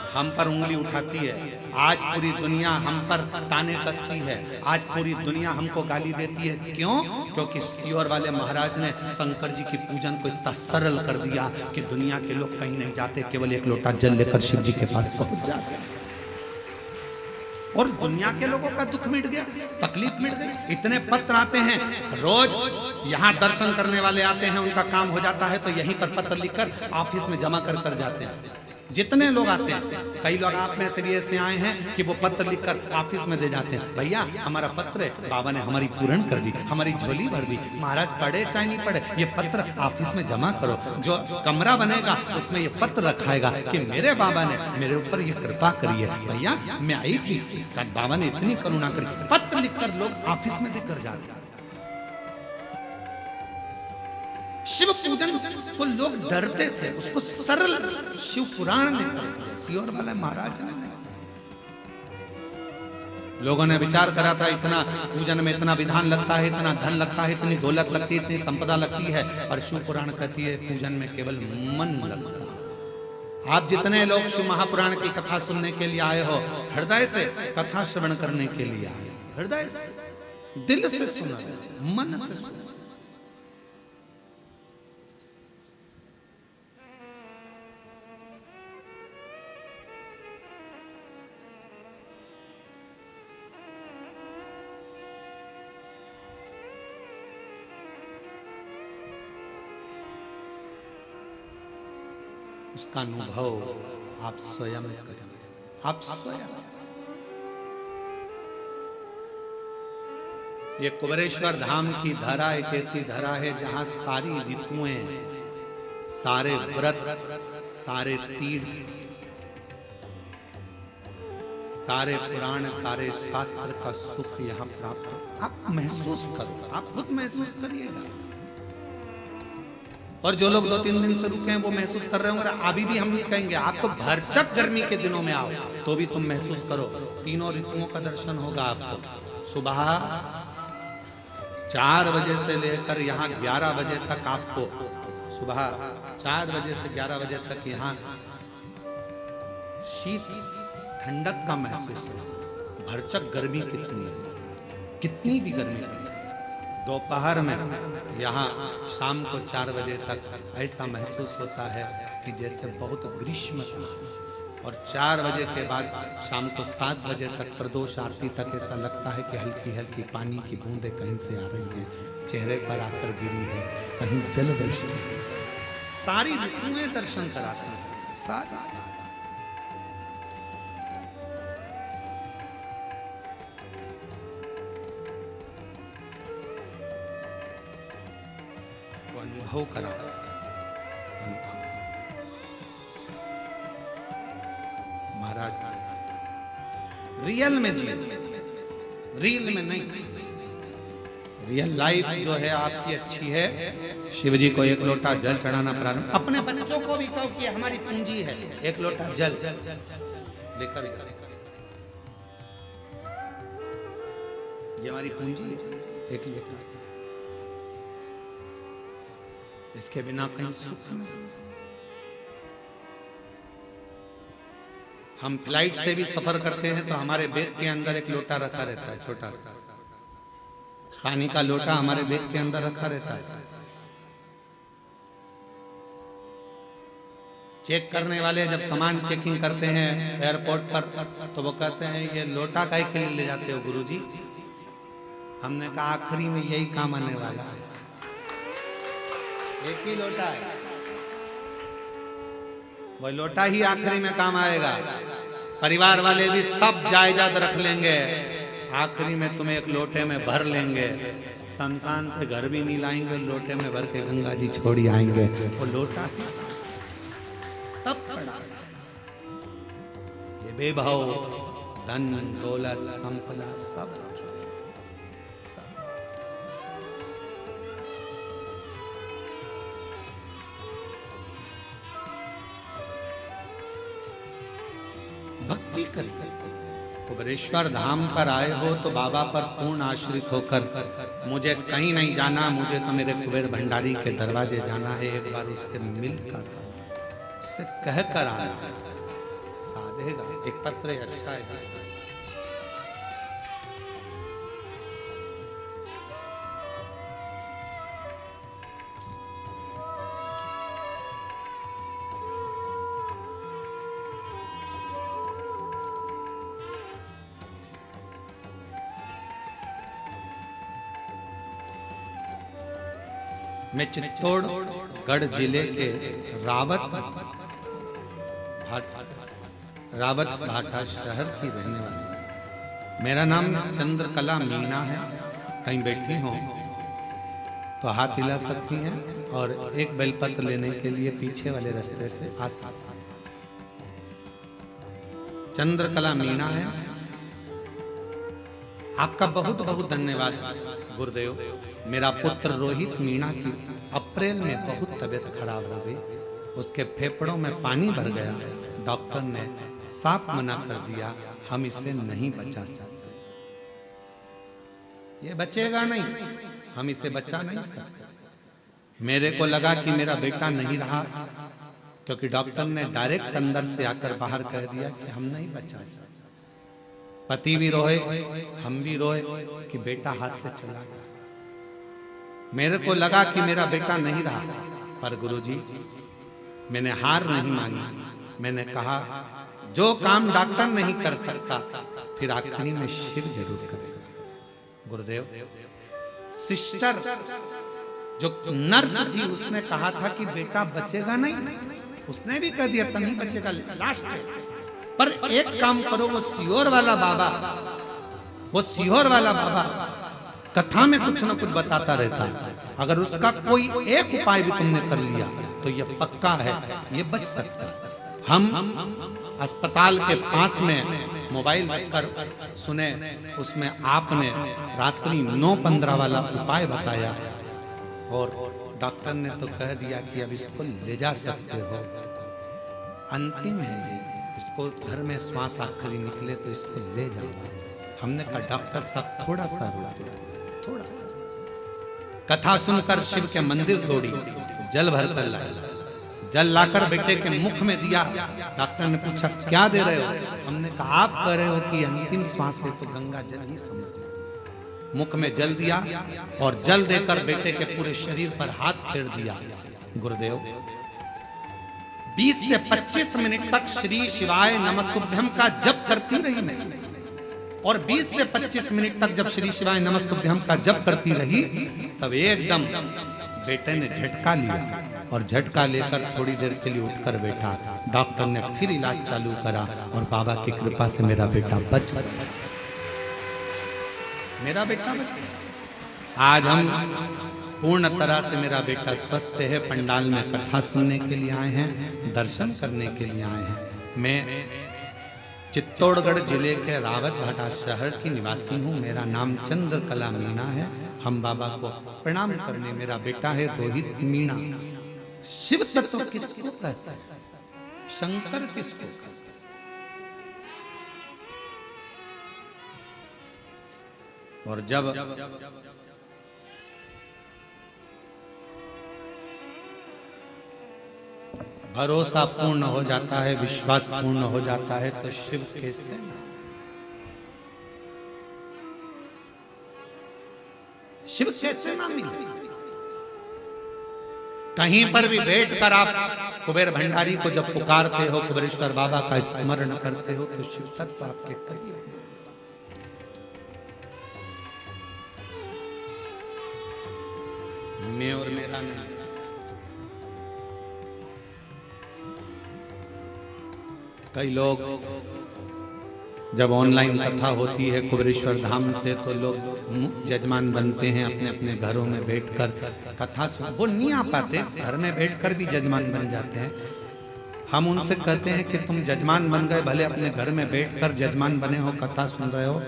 हम पर उंगली उठाती है, आज पूरी दुनिया हम पर ताने कसती है, आज पूरी दुनिया हमको गाली देती है। क्यों? क्योंकि सीहोर वाले महाराज ने शंकर जी की पूजन को इतना सरल कर दिया कि दुनिया के लोग कहीं नहीं जाते, केवल एक लोटा जल लेकर शिव जी के पास पहुंच जाते हैं और दुनिया के लोगों का दुख मिट गया, तकलीफ मिट गई। इतने पत्र आते हैं रोज, यहाँ दर्शन करने वाले आते हैं, उनका काम हो जाता है तो यहीं पर पत्र लिखकर ऑफिस में जमा कर जाते हैं। जितने लोग आते हैं, कई लोग आप में से भी ऐसे आए हैं कि वो पत्र लिखकर ऑफिस में दे जाते हैं, भैया हमारा पत्र है, बाबा ने हमारी पूर्ण कर दी, हमारी झोली भर दी। महाराज पढ़े चाहे नहीं पढ़े, ये पत्र ऑफिस में जमा करो, जो कमरा बनेगा उसमें ये पत्र रखाएगा कि मेरे बाबा ने मेरे ऊपर ये कृपा करी है। भैया मैं आई थी, बाबा ने इतनी करुणा करी। पत्र लिखकर लोग ऑफिस में देकर जाते हैं। शिव पूजन को लोग डरते थे, उसको सरल शिव पुराण ने कर दिया सीहोर वाले महाराज ने। लोगों ने विचार करा था, इतना पूजन में इतना विधान लगता है, इतना धन लगता है, इतनी दौलत लगती है, इतनी संपदा लगती है, और शिव पुराण कहती है पूजन में केवल मन लगता है। आप जितने लोग शिव महापुराण की कथा सुनने के लिए आए हो, हृदय से कथा श्रवण करने के लिए आए, हृदय से, दिल से सुना, मन से सुना। उसका अनुभव आप स्वयं करें, आप स्वयं। ये कुबेरेश्वर धाम की धरा एक ऐसी धरा है जहां सारी ऋतुएं, सारे व्रत, सारे तीर्थ, सारे पुराण, सारे शास्त्र का सुख यहाँ प्राप्त हो। आप महसूस करो, आप खुद महसूस करिएगा। और जो लोग 2-3 दिन से रुके हैं वो महसूस कर रहे होंगे। अभी भी हम ये कहेंगे, आप तो भरचक गर्मी के दिनों में आओ तो भी तुम महसूस करो, तीनों ऋतुओं का दर्शन होगा आपको। सुबह 4 बजे से लेकर यहाँ 11 बजे तक आपको, सुबह 4 बजे से 11 बजे तक यहाँ शीत ठंडक का महसूस होगा। भरचक गर्मी कितनी है, कितनी भी गर्मी है। दोपहर में यहाँ शाम को 4 बजे तक ऐसा महसूस होता है कि जैसे बहुत ग्रीष्म था। और 4 बजे के बाद शाम को 7 बजे तक प्रदोष आरती तक ऐसा लगता है कि हल्की हल्की पानी की बूंदें कहीं से आ रही हैं, चेहरे पर आकर गिरी है, कहीं जल वृष्टि। सारी ऋतुएं दर्शन कराती हैं, सारी। अनुभव करा, महाराज रियल में जी, रियल में नहीं। रियल लाइफ जो है आपकी अच्छी है। शिव जी को 1 लोटा जल चढ़ाना प्रारंभ, अपने बच्चों को भी कहो कि हमारी पूंजी है, 1 लोटा जल लेकर जाए, ये हमारी पूंजी है, 1 लोटा। इसके बिना कहीं सुख नहीं। हम फ्लाइट से भी सफर करते हैं तो हमारे बैग के अंदर 1 लोटा रखा रहता है, छोटा सा पानी का लोटा हमारे बैग के अंदर रखा रहता है। चेक करने वाले जब सामान चेकिंग करते हैं एयरपोर्ट पर तो वो कहते हैं ये लोटा काहे के लिए ले जाते हो गुरुजी? हमने कहा आखिरी में यही काम आने वाला है, एक ही लोटा है, वह लोटा ही आखिरी में काम आएगा। परिवार वाले भी सब जायदाद रख लेंगे, आखिरी में तुम्हें एक लोटे में भर लेंगे, शमशान से घर भी नहीं लाएंगे, लोटे में भर के गंगा जी छोड़ी आएंगे। वो लोटा सब पड़ा, ये बेभाव धन दौलत संपदा सब। भक्ति करिए। कुबेरेश्वर धाम पर आए हो तो बाबा पर पूर्ण आश्रित होकर, मुझे कहीं नहीं जाना, मुझे तो मेरे कुबेर भंडारी के दरवाजे जाना है, एक बार उससे मिलकर उससे कह कर आना, साधेगा। एक पत्र अच्छा है, मैं चित्तौड़गढ़ जिले के रावत भाटा शहर की रहने वाली। मेरा नाम चंद्रकला मीना है। कहीं बैठी हो तो हाथ हिला सकती हैं और एक बेलपत्र लेने के लिए पीछे वाले रास्ते से आ सकती हैं। चंद्रकला मीना है। आपका बहुत बहुत धन्यवाद गुरुदेव। मेरा पुत्र रोहित मीणा की अप्रैल में बहुत तबीयत खराब हो गई, उसके फेफड़ों में पानी भर गया। डॉक्टर ने साफ मना कर दिया, हम इसे नहीं बचा सकते, ये बचेगा नहीं, हम इसे बचा नहीं सकते। मेरे को लगा कि मेरा बेटा नहीं रहा, क्योंकि डॉक्टर ने डायरेक्ट अंदर से आकर बाहर कह दिया कि हम नहीं बचा सकते। पति भी रोए, हम भी रोए कि बेटा हाथ से चला गया। मेरे को लगा कि मेरा बेटा नहीं रहा, पर गुरुजी मैंने हार नहीं मानी। मैंने कहा जो काम डॉक्टर नहीं कर सकता, फिर आखिरी में शिव जरूर करेगा। गुरुदेव, सिस्टर जो नर्स थी उसने कहा था कि बेटा बचेगा नहीं, उसने भी कह दिया था नहीं बचेगा लास्ट, पर एक काम करो, वो सीहोर वाला बाबा, वो सीहोर वाला बाबा कथा में कुछ न कुछ बताता रहता है, अगर उसका कोई एक उपाय भी तुमने कर लिया तो ये पक्का है, ये बच सकता है। हम अस्पताल के पास में मोबाइल रखकर सुने, उसमें आपने रात्रि 9:15 वाला उपाय बताया और डॉक्टर ने तो कह दिया कि अब इसको ले जा सकते हो, अंतिम है ये, इसको घर में श्वास आखिरी निकले तो इसको ले जाओ। हमने कहा डॉक्टर साहब थोड़ा सा थोड़ा सा। कथा सुनकर शिव के मंदिर दौड़ी, जल भर कर लाए, जल लाकर बेटे के मुख में दिया। डॉक्टर ने पूछा क्या दे रहे हो? हमने कहा आप कह रहे हो कि अंतिम श्वास है तो गंगा जल ही समझ। मुख में जल दिया और जल देकर बेटे के पूरे शरीर पर हाथ फेर दिया। गुरुदेव 20 से 25 मिनट तक श्री शिवाय नमस्तुभ्यम का जप करती रही मैं, और 20 से 25 मिनट तक जब श्री शिवाय नमस्तुभ्यम का जप करती रही, तब एकदम बेटे ने झटका लिया और झटका लेकर थोड़ी देर के लिए उठकर बैठा। डॉक्टर ने फिर इलाज चालू करा और बाबा की कृपा से मेरा बेटा बच गया। मेरा बेटा बच गया। आज हम पूर्ण तरह से मेरा बेटा स्वस्थ है। पंडाल में कथा सुनने के लिए आए हैं, दर्शन करने के लिए आए हैं। मैं चित्तौड़गढ़ जिले के रावत भाटा शहर की निवासी हूँ। मेरा नाम चंद्रकला मीणा है। हम बाबा को प्रणाम करने, मेरा बेटा है रोहित मीणा। शिव तत्व किसको कहता है? शंकर किसको कहता है? और जब भरोसा पूर्ण हो जाता है, विश्वास पूर्ण हो जाता है, तो शिव कैसे? शिव कैसे ना मिले? कहीं पर भी बैठकर आप कुबेर भंडारी को जब पुकारते हो, कुबेरेश्वर बाबा का स्मरण करते हो, तो शिव तत्व आपके करीब। मैं और मेरा नहीं। कई लोग जब ऑनलाइन कथा होती है कुबेरेश्वर धाम से तो लोग जजमान बनते हैं अपने अपने घरों में बैठकर कथा सुन। वो नहीं आ पाते, घर में बैठकर भी जजमान बन जाते हैं। हम उनसे कहते हैं कि तुम जजमान बन गए, भले अपने घर में बैठकर जजमान बने हो, कथा सुन रहे हो,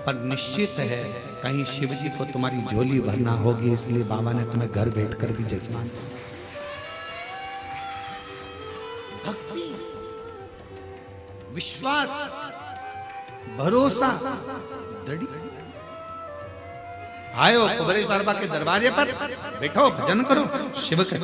पर निश्चित है कहीं शिव जी को तुम्हारी झोली भरना होगी, इसलिए बाबा ने तुम्हें घर बैठकर भी जजमान। भक्ति, विश्वास, भरोसा, दृढ़। आयो कुबेरेश्वर बाबा के दरवाजे पर बैठो, भजन करो, शिव के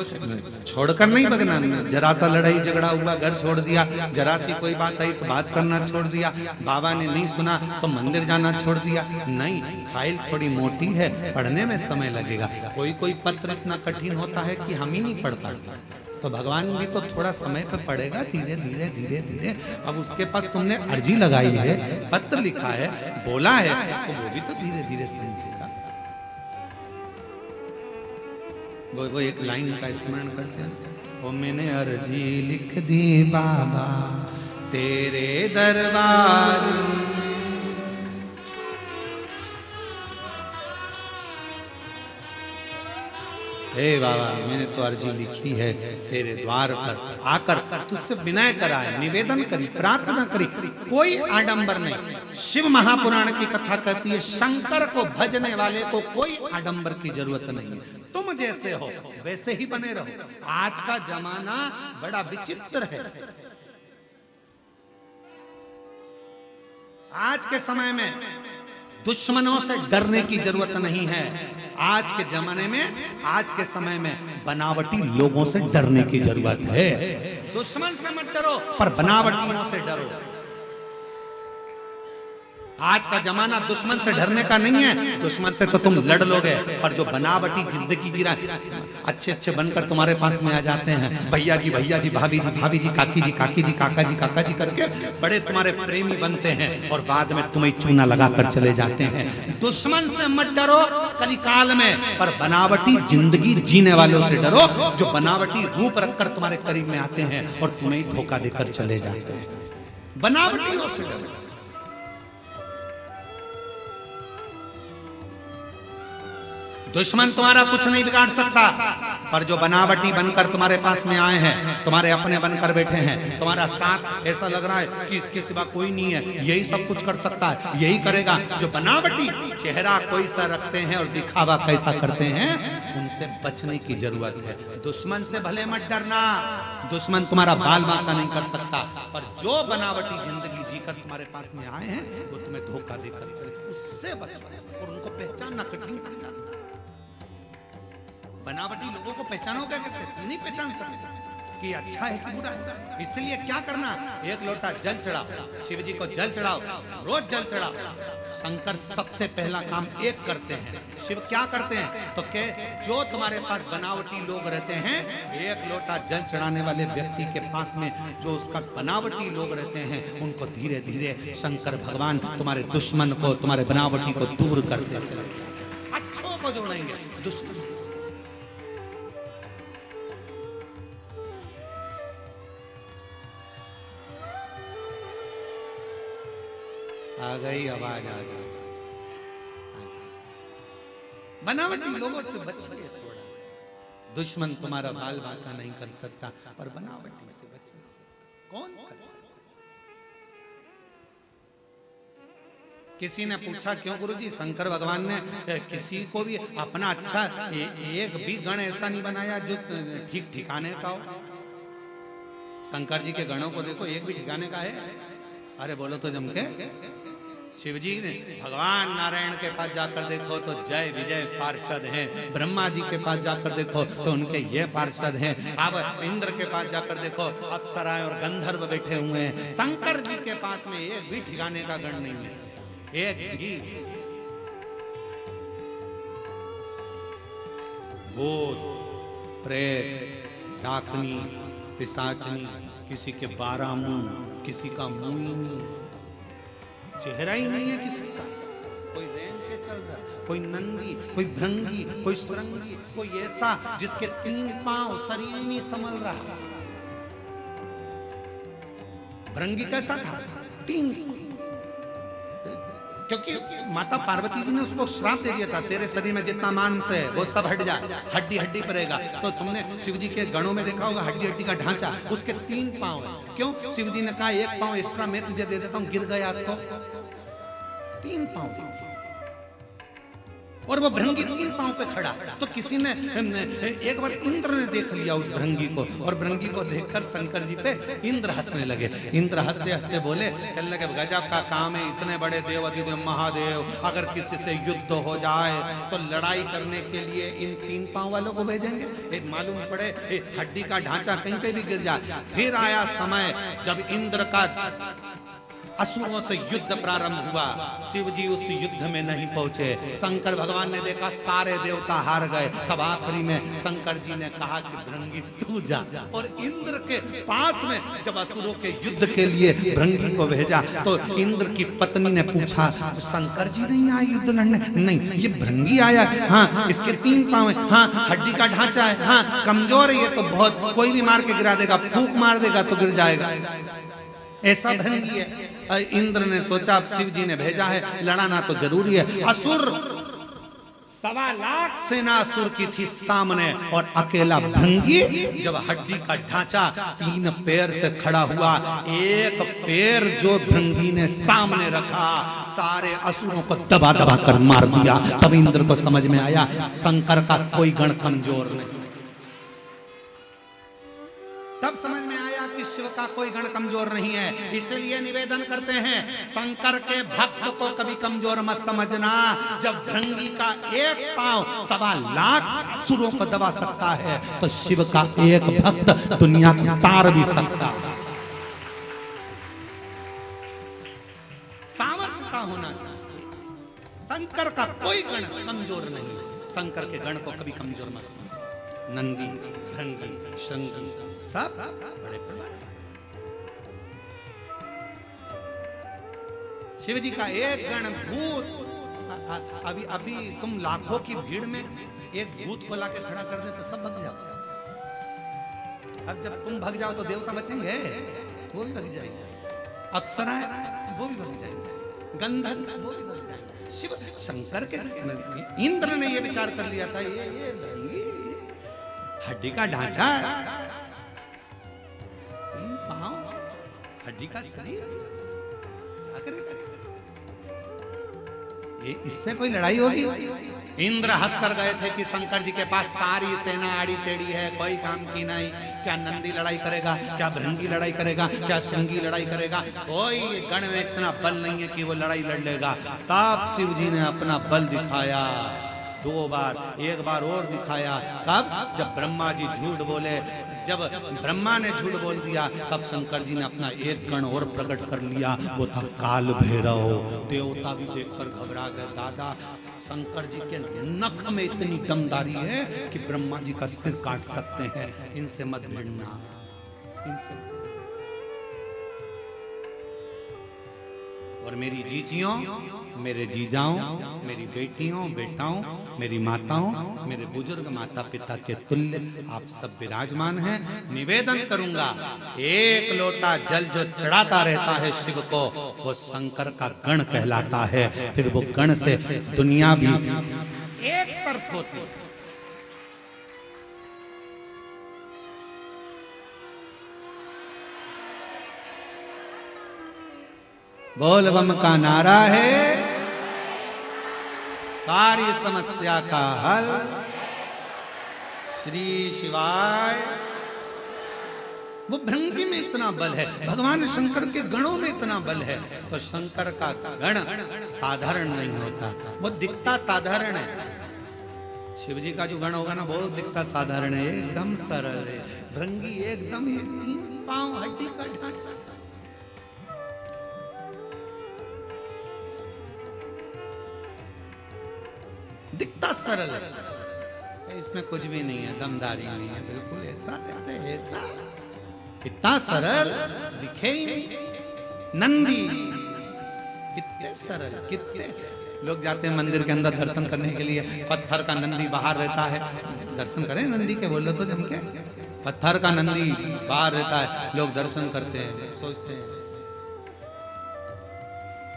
छोड़कर नहीं भगना। जरा सा लड़ाई झगड़ा हुआ, घर छोड़ दिया, जरा सी कोई बात आई तो बात करना छोड़ दिया, बाबा ने नहीं सुना तो मंदिर जाना छोड़ दिया। नहीं, फाइल थोड़ी मोटी है, पढ़ने में समय लगेगा। कोई कोई पत्र इतना कठिन होता है कि हम ही नहीं पढ़ पाते, तो भगवान भी तो थोड़ा समय पे पड़ेगा, धीरे धीरे धीरे धीरे। अब उसके पास तुमने अर्जी लगाई है, पत्र लिखा है, बोला है, तो वो भी तो धीरे धीरे समझेगा। वो एक लाइन का स्मरण करते हैं, ओ मैंने अर्जी लिख दी बाबा तेरे दरबार। हे बाबा, मैंने तो अर्जी लिखी है तेरे द्वार पर आकर तुझसे विनय करा है, निवेदन करी, प्रार्थना करी, कोई आडंबर नहीं। शिव महापुराण की कथा कहती है शंकर को भजने वाले को कोई आडंबर की जरूरत नहीं है। तुम जैसे हो वैसे ही बने रहो। आज का जमाना बड़ा विचित्र है। आज के समय में दुश्मनों से डरने की जरूरत नहीं है। आज के जमाने में, आज के समय में बनावटी लोगों से डरने की जरूरत है। दुश्मन से मत डरो, पर बनावटियों से डरो। आज का जमाना दुश्मन से डरने का नहीं है। दुश्मन से तो तुम लड़ लोगे, पर जो बनावटी जिंदगी जी रहा, अच्छे अच्छे बनकर तुम्हारे पास में आ जाते हैं, भैया जी, भाभी जी, काकी जी, काका जी, काका जी करके बड़े तुम्हारे प्रेमी बनते हैं, और बाद में तुम्हें चूना लगाकर चले जाते हैं। दुश्मन से मत डरो कलिकाल में, पर बनावटी जिंदगी जीने वालों से डरो, जो बनावटी रूप रखकर तुम्हारे करीब में आते हैं और तुम्हें धोखा देकर चले जाते हैं। बनावटियों से डरो। दुश्मन तुम्हारा कुछ नहीं बिगाड़ सकता, पर जो बनावटी बनकर तुम्हारे पास में आए हैं, तुम्हारे अपने बनकर बैठे हैं, तुम्हारा साथ ऐसा लग रहा है कि इसके सिवा कोई नहीं है, यही सब कुछ कर सकता है, यही करेगा, जो बनावटी चेहरा कोई सा रखते हैं और दिखावा कैसा करते हैं, उनसे बचने की जरूरत है। दुश्मन से भले मत डरना, दुश्मन तुम्हारा बाल बांका नहीं कर सकता, पर जो बनावटी जिंदगी जीकर तुम्हारे पास में आए हैं, वो तुम्हें धोखा देकर चले, उससे बचो। और उनको पहचानना कठिन पड़ जाता है। बनावटी लोगों को पहचानोगे कैसे? नहीं पहचान सकते कि अच्छा है कि बुरा है। इसलिए क्या करना, एक लोटा जल चढ़ाओ, शिव जी को जल चढ़ाओ, रोज जल चढ़ाओ। शंकर सबसे पहला काम एक करते हैं, शिव क्या करते हैं तो के जो तुम्हारे पास बनावटी लोग रहते हैं, एक लोटा जल चढ़ाने वाले व्यक्ति के पास में जो उसका बनावटी लोग रहते हैं, उनको धीरे धीरे शंकर भगवान तुम्हारे दुश्मन को, तुम्हारे बनावटी को दूर करते चले, अच्छों को जोड़ेंगे। दुश्मन आ गई, आवाज आ गई। बनावटी लोगों से बचिए थोड़ा। दुश्मन तुम्हारा बाल बांका नहीं कर सकता, पर बनावटी से बचिए। कौन करे? किसी ने पूछा क्यों गुरुजी, शंकर भगवान ने किसी को भी अपना अच्छा एक भी गण ऐसा नहीं बनाया जो ठीक ठिकाने का हो। शंकर जी के गणों को देखो, एक भी ठिकाने का है? अरे बोलो तो जम के। शिव जी ने भगवान नारायण के पास जाकर देखो तो जय विजय पार्षद हैं, ब्रह्मा जी के पास जाकर देखो तो उनके ये पार्षद हैं, अब इंद्र के पास जाकर देखो अप्सराएं और गंधर्व बैठे हुए हैं। शंकर जी के पास में एक भी ठिकाने का गण नहीं है, एक भी। भूत, प्रेत, डाकनी, पिशाचनी, किसी के 12 मुंह, किसी का मुंह ही नहीं, चेहरा ही नहीं है किसी का। कोई रेंग के चल रहा है, कोई नंदी, कोई भृंगी, कोई श्रृंगी, कोई ऐसा जिसके 3 पांव, शरीर नहीं संभल रहा। भृंगी कैसा था? 3, क्योंकि माता पार्वती जी ने उसको श्राप दे दिया था, तेरे शरीर में जितना मांस है वो सब हट जाए, हड्डी हड्डी पड़ेगा। तो तुमने शिव जी के गणों में देखा होगा हड्डी हड्डी का ढांचा, उसके 3 पांव है। क्यों? शिव जी ने कहा 1 पांव एक्स्ट्रा मैं तुझे दे देता हूं, गिर गया तो 3 पांव दे दिए। और वो भृंगी 3 पांव पे खड़ा। तो किसी ने एक बार इंद्र ने देख लिया उस भृंगी को, और भृंगी को देखकर शंकर जी पे इंद्र हंसने लगे। इंद्र हंसते हंसते बोले, कहने लगे गजब का काम है, इतने बड़े देव अधिदेव महादेव अगर किसी से युद्ध हो जाए तो लड़ाई करने के लिए इन 3 पांव वालों को भेजेंगे? एक मालूम पड़े हड्डी का ढांचा कहीं पे भी गिर जाए। फिर आया समय जब इंद्र का असुरों से युद्ध प्रारंभ हुआ, शिव जी उस युद्ध में नहीं पहुंचे। शंकर भगवान ने देखा सारे देवता हार गए। तब आखिरी में शंकर जी ने कहा कि भृंगी तू जा। और इंद्र के पास में जब असुरों के युद्ध के लिए भृंगी को भेजा तो इंद्र की पत्नी ने पूछा, शंकर जी नहीं आए युद्ध लड़ने? नहीं, ये भृंगी आया। हाँ, इसके 3 पांव है, हाँ हड्डी का ढांचा है, हाँ कमजोर है, ये तो बहुत, कोई भी मार के गिरा देगा, फूंक मार देगा तो गिर जाएगा, ऐसा भृंगी है। इंद्र ने सोचा अब शिव जी ने भेजा है, लड़ाना तो जरूरी है। असुर 1.25 लाख सेना असुर की थी सामने, और अकेला भृंगी जब हड्डी का ढांचा 3 पैर से खड़ा हुआ, एक पैर जो भृंगी ने सामने रखा, सारे असुरों को दबा दबा कर मार दिया। तब इंद्र को समझ में आया शंकर का कोई गण कमजोर नहीं। तब समझ में आया कि शिव का कोई गण कमजोर नहीं है। इसलिए निवेदन करते हैं, शंकर के भक्त को कभी कमजोर मत समझना। जब भृंगी का 1 पांव 1.25 लाख असुरों को दबा सकता है, तो शिव का एक भक्त दुनिया को तार भी सकता है। सामर्थ्य का होना चाहिए। शंकर का कोई गण कमजोर नहीं है। शंकर के गण को कभी कमजोर मत समझना। नंदी, भृंगी, शंगी सब बड़े प्रभाव। शिव जी का एक गण भूत, अभी तुम लाखों की भीड़ में एक भूत को लाके खड़ा कर दे तो सब भग जाओ। अब जब तुम भग जाओ तो देवता बचेंगे? वो भी भग जाएंगे। अप्सरा वो भी भग जाएंगे। गंधर्व वो भी भग जाएंगे। शिव शंकर के इंद्र ने ये विचार कर लिया था, ये हड्डी का ढांचा, 3 पांव, हड्डी का शरीर, क्या करेगा? ये इससे कोई लड़ाई होगी? इंद्र हंसकर गए थे कि शंकर जी के पास सारी सेना आड़ी टेढ़ी है, कोई काम की नहीं। क्या नंदी लड़ाई करेगा? क्या भृंगी लड़ाई करेगा? क्या शंगी लड़ाई करेगा? कोई गण में इतना बल नहीं है कि वो लड़ाई लड़ लेगा। तब शिव जी ने अपना बल दिखाया 2 बार, एक बार और दिखाया। कब? जब ब्रह्मा जी झूठ बोले। जब ब्रह्मा ने झूठ बोल दिया तब शंकर जी ने अपना एक गण और प्रकट कर लिया, वो था काल भैरव। देवता भी देखकर घबरा गए। दादा, शंकर जी के नख में इतनी दमदारी है कि ब्रह्मा जी का सिर काट सकते हैं। इनसे मत भिड़ना, इनसे। और मेरी जीजियों, मेरे जीजाओं, मेरी बेटियों, बेटाओं, मेरी माताओं, मेरे बुजुर्ग माता पिता के तुल्य आप सब विराजमान हैं। निवेदन करूंगा, 1 लोटा जल जो चढ़ाता रहता है शिव को, वो शंकर का गण कहलाता है। फिर वो गण से दुनिया भी एक तरफ होती है। बोल बम का नारा है, सारी समस्या का हल। श्री शिवाय। वो भृंगी में इतना बल है, भगवान शंकर के गणों में इतना बल है, तो शंकर का गण साधारण नहीं होता, वो दिखता साधारण है। शिव जी का जो गण होगा ना, वो दिखता साधारण है, एकदम सरल है। भृंगी एकदम 3 पांव, हड्डी का ढांचा, दिखता सरल है। इसमें कुछ भी नहीं है, दमदारी नहीं है, बिल्कुल ऐसा ऐसा इतना सरल दिखे ही नहीं। नंदी कितने सरल, कितने लोग जाते हैं मंदिर के अंदर दर्शन करने के लिए, पत्थर का नंदी बाहर रहता है। दर्शन करें नंदी के, बोलो तो जम के। पत्थर का नंदी बाहर रहता है, लोग दर्शन करते हैं, सोचते हैं,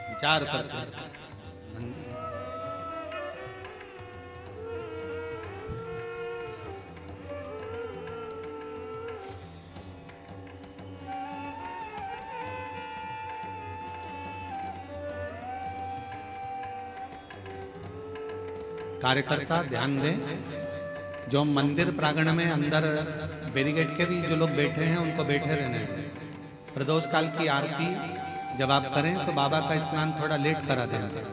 विचार करते हैं। नंदी कार्यकर्ता ध्यान दें, जो मंदिर प्रांगण में अंदर बैरिकेड के भी जो लोग बैठे हैं उनको बैठे रहने दें। प्रदोष काल की आरती जब आप करें तो बाबा का स्नान थोड़ा लेट करा देंगे।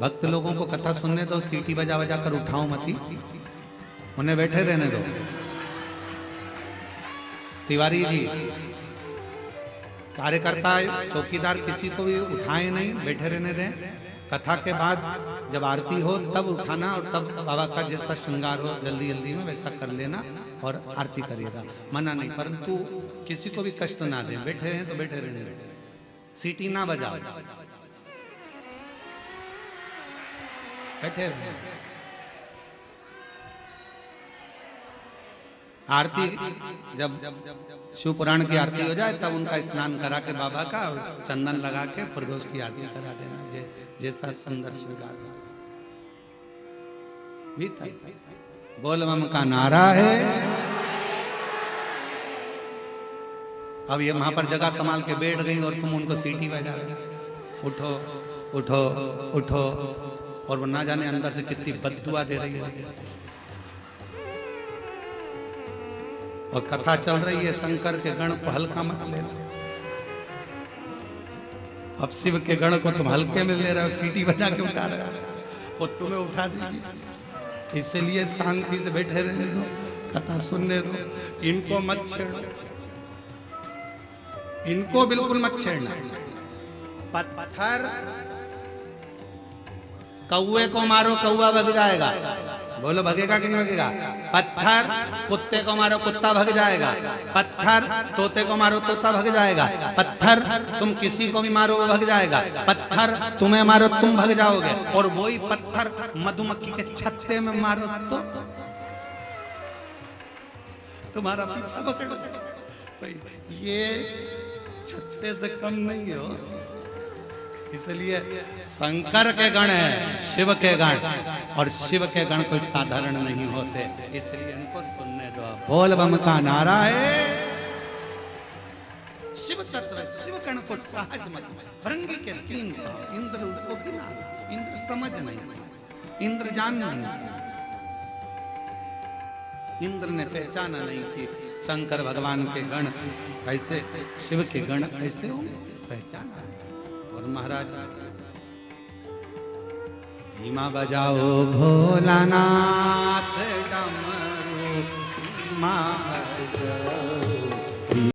भक्त लोगों को कथा सुनने दो, सीटी बजा बजा कर उठाओ मती, उन्हें बैठे रहने दो। तिवारी जी, कार्यकर्ता चौकीदार किसी को भी उठाए नहीं, बैठे रहने दें। कथा के बाद जब आरती हो तब उठाना, और तब बाबा का जैसा श्रृंगार हो जल्दी जल्दी में वैसा कर लेना और आरती करिएगा, मना नहीं। परंतु किसी को भी कष्ट ना दें, बैठे हैं तो बैठे रहने दें, सीटी ना बजाओ, बैठे रहें। आरती जब शिव पुराण की आरती हो जाए तब उनका स्नान करा के बाबा का चंदन लगा के प्रदोष की आरती करा देना, जैसा सुंदर श्रृंगार भीतर। बोल बम का नारा है। अब ये वहां पर जगह संभाल के बैठ गई और तुम उनको सीटी बजा रहे, उठो उठो उठो, और वो ना जाने अंदर से कितनी बद्दुआ दे रही है। और कथा चल रही है, शंकर के गण को हल्का मत लेना। अब शिव के गण को तुम हल्के में ले रहे हो, सीटी बजा के उठा रहे हो, और तुम्हें उठा देगी। इसलिए शांति से बैठे रहने दो, कथा सुनने दो, इनको मत छेड़ो, इनको बिल्कुल मत छेड़ना। पत्थर कौए को मारो, कौआ भग जाएगा, बोलो भगेगा कि नहीं भगेगा? पत्थर कुत्ते को मारो, कुत्ता भग जाएगा। पत्थर तोते को मारो, तोता भग जाएगा। पत्थर तुम किसी को भी मारो वो भग जाएगा। पत्थर तुम्हें मारो तुम भग जाओगे। और वही पत्थर मधुमक्खी के छत्ते में मारो तो तुम्हारा पीछा पकड़ो। तो ये छत्ते से कम नहीं हो। इसलिए शंकर के गण है, शिव के गण, और शिव के गण कोई साधारण नहीं होते, इसलिए इनको सुनने दो। बोल बम का नारा है। शिव तत्व शिव गण को सहज मत। भृंगी के 3 पांव, इंद्र उनको गिना, इंद्र समझ नहीं, इंद्र जान नहीं, इंद्र ने पहचाना नहीं कि शंकर भगवान के गण ऐसे, शिव के गण ऐसे हो, पहचाना। और महाराज धीमा बजाओ भोलानाथ डमरू, धीमा बजाओ।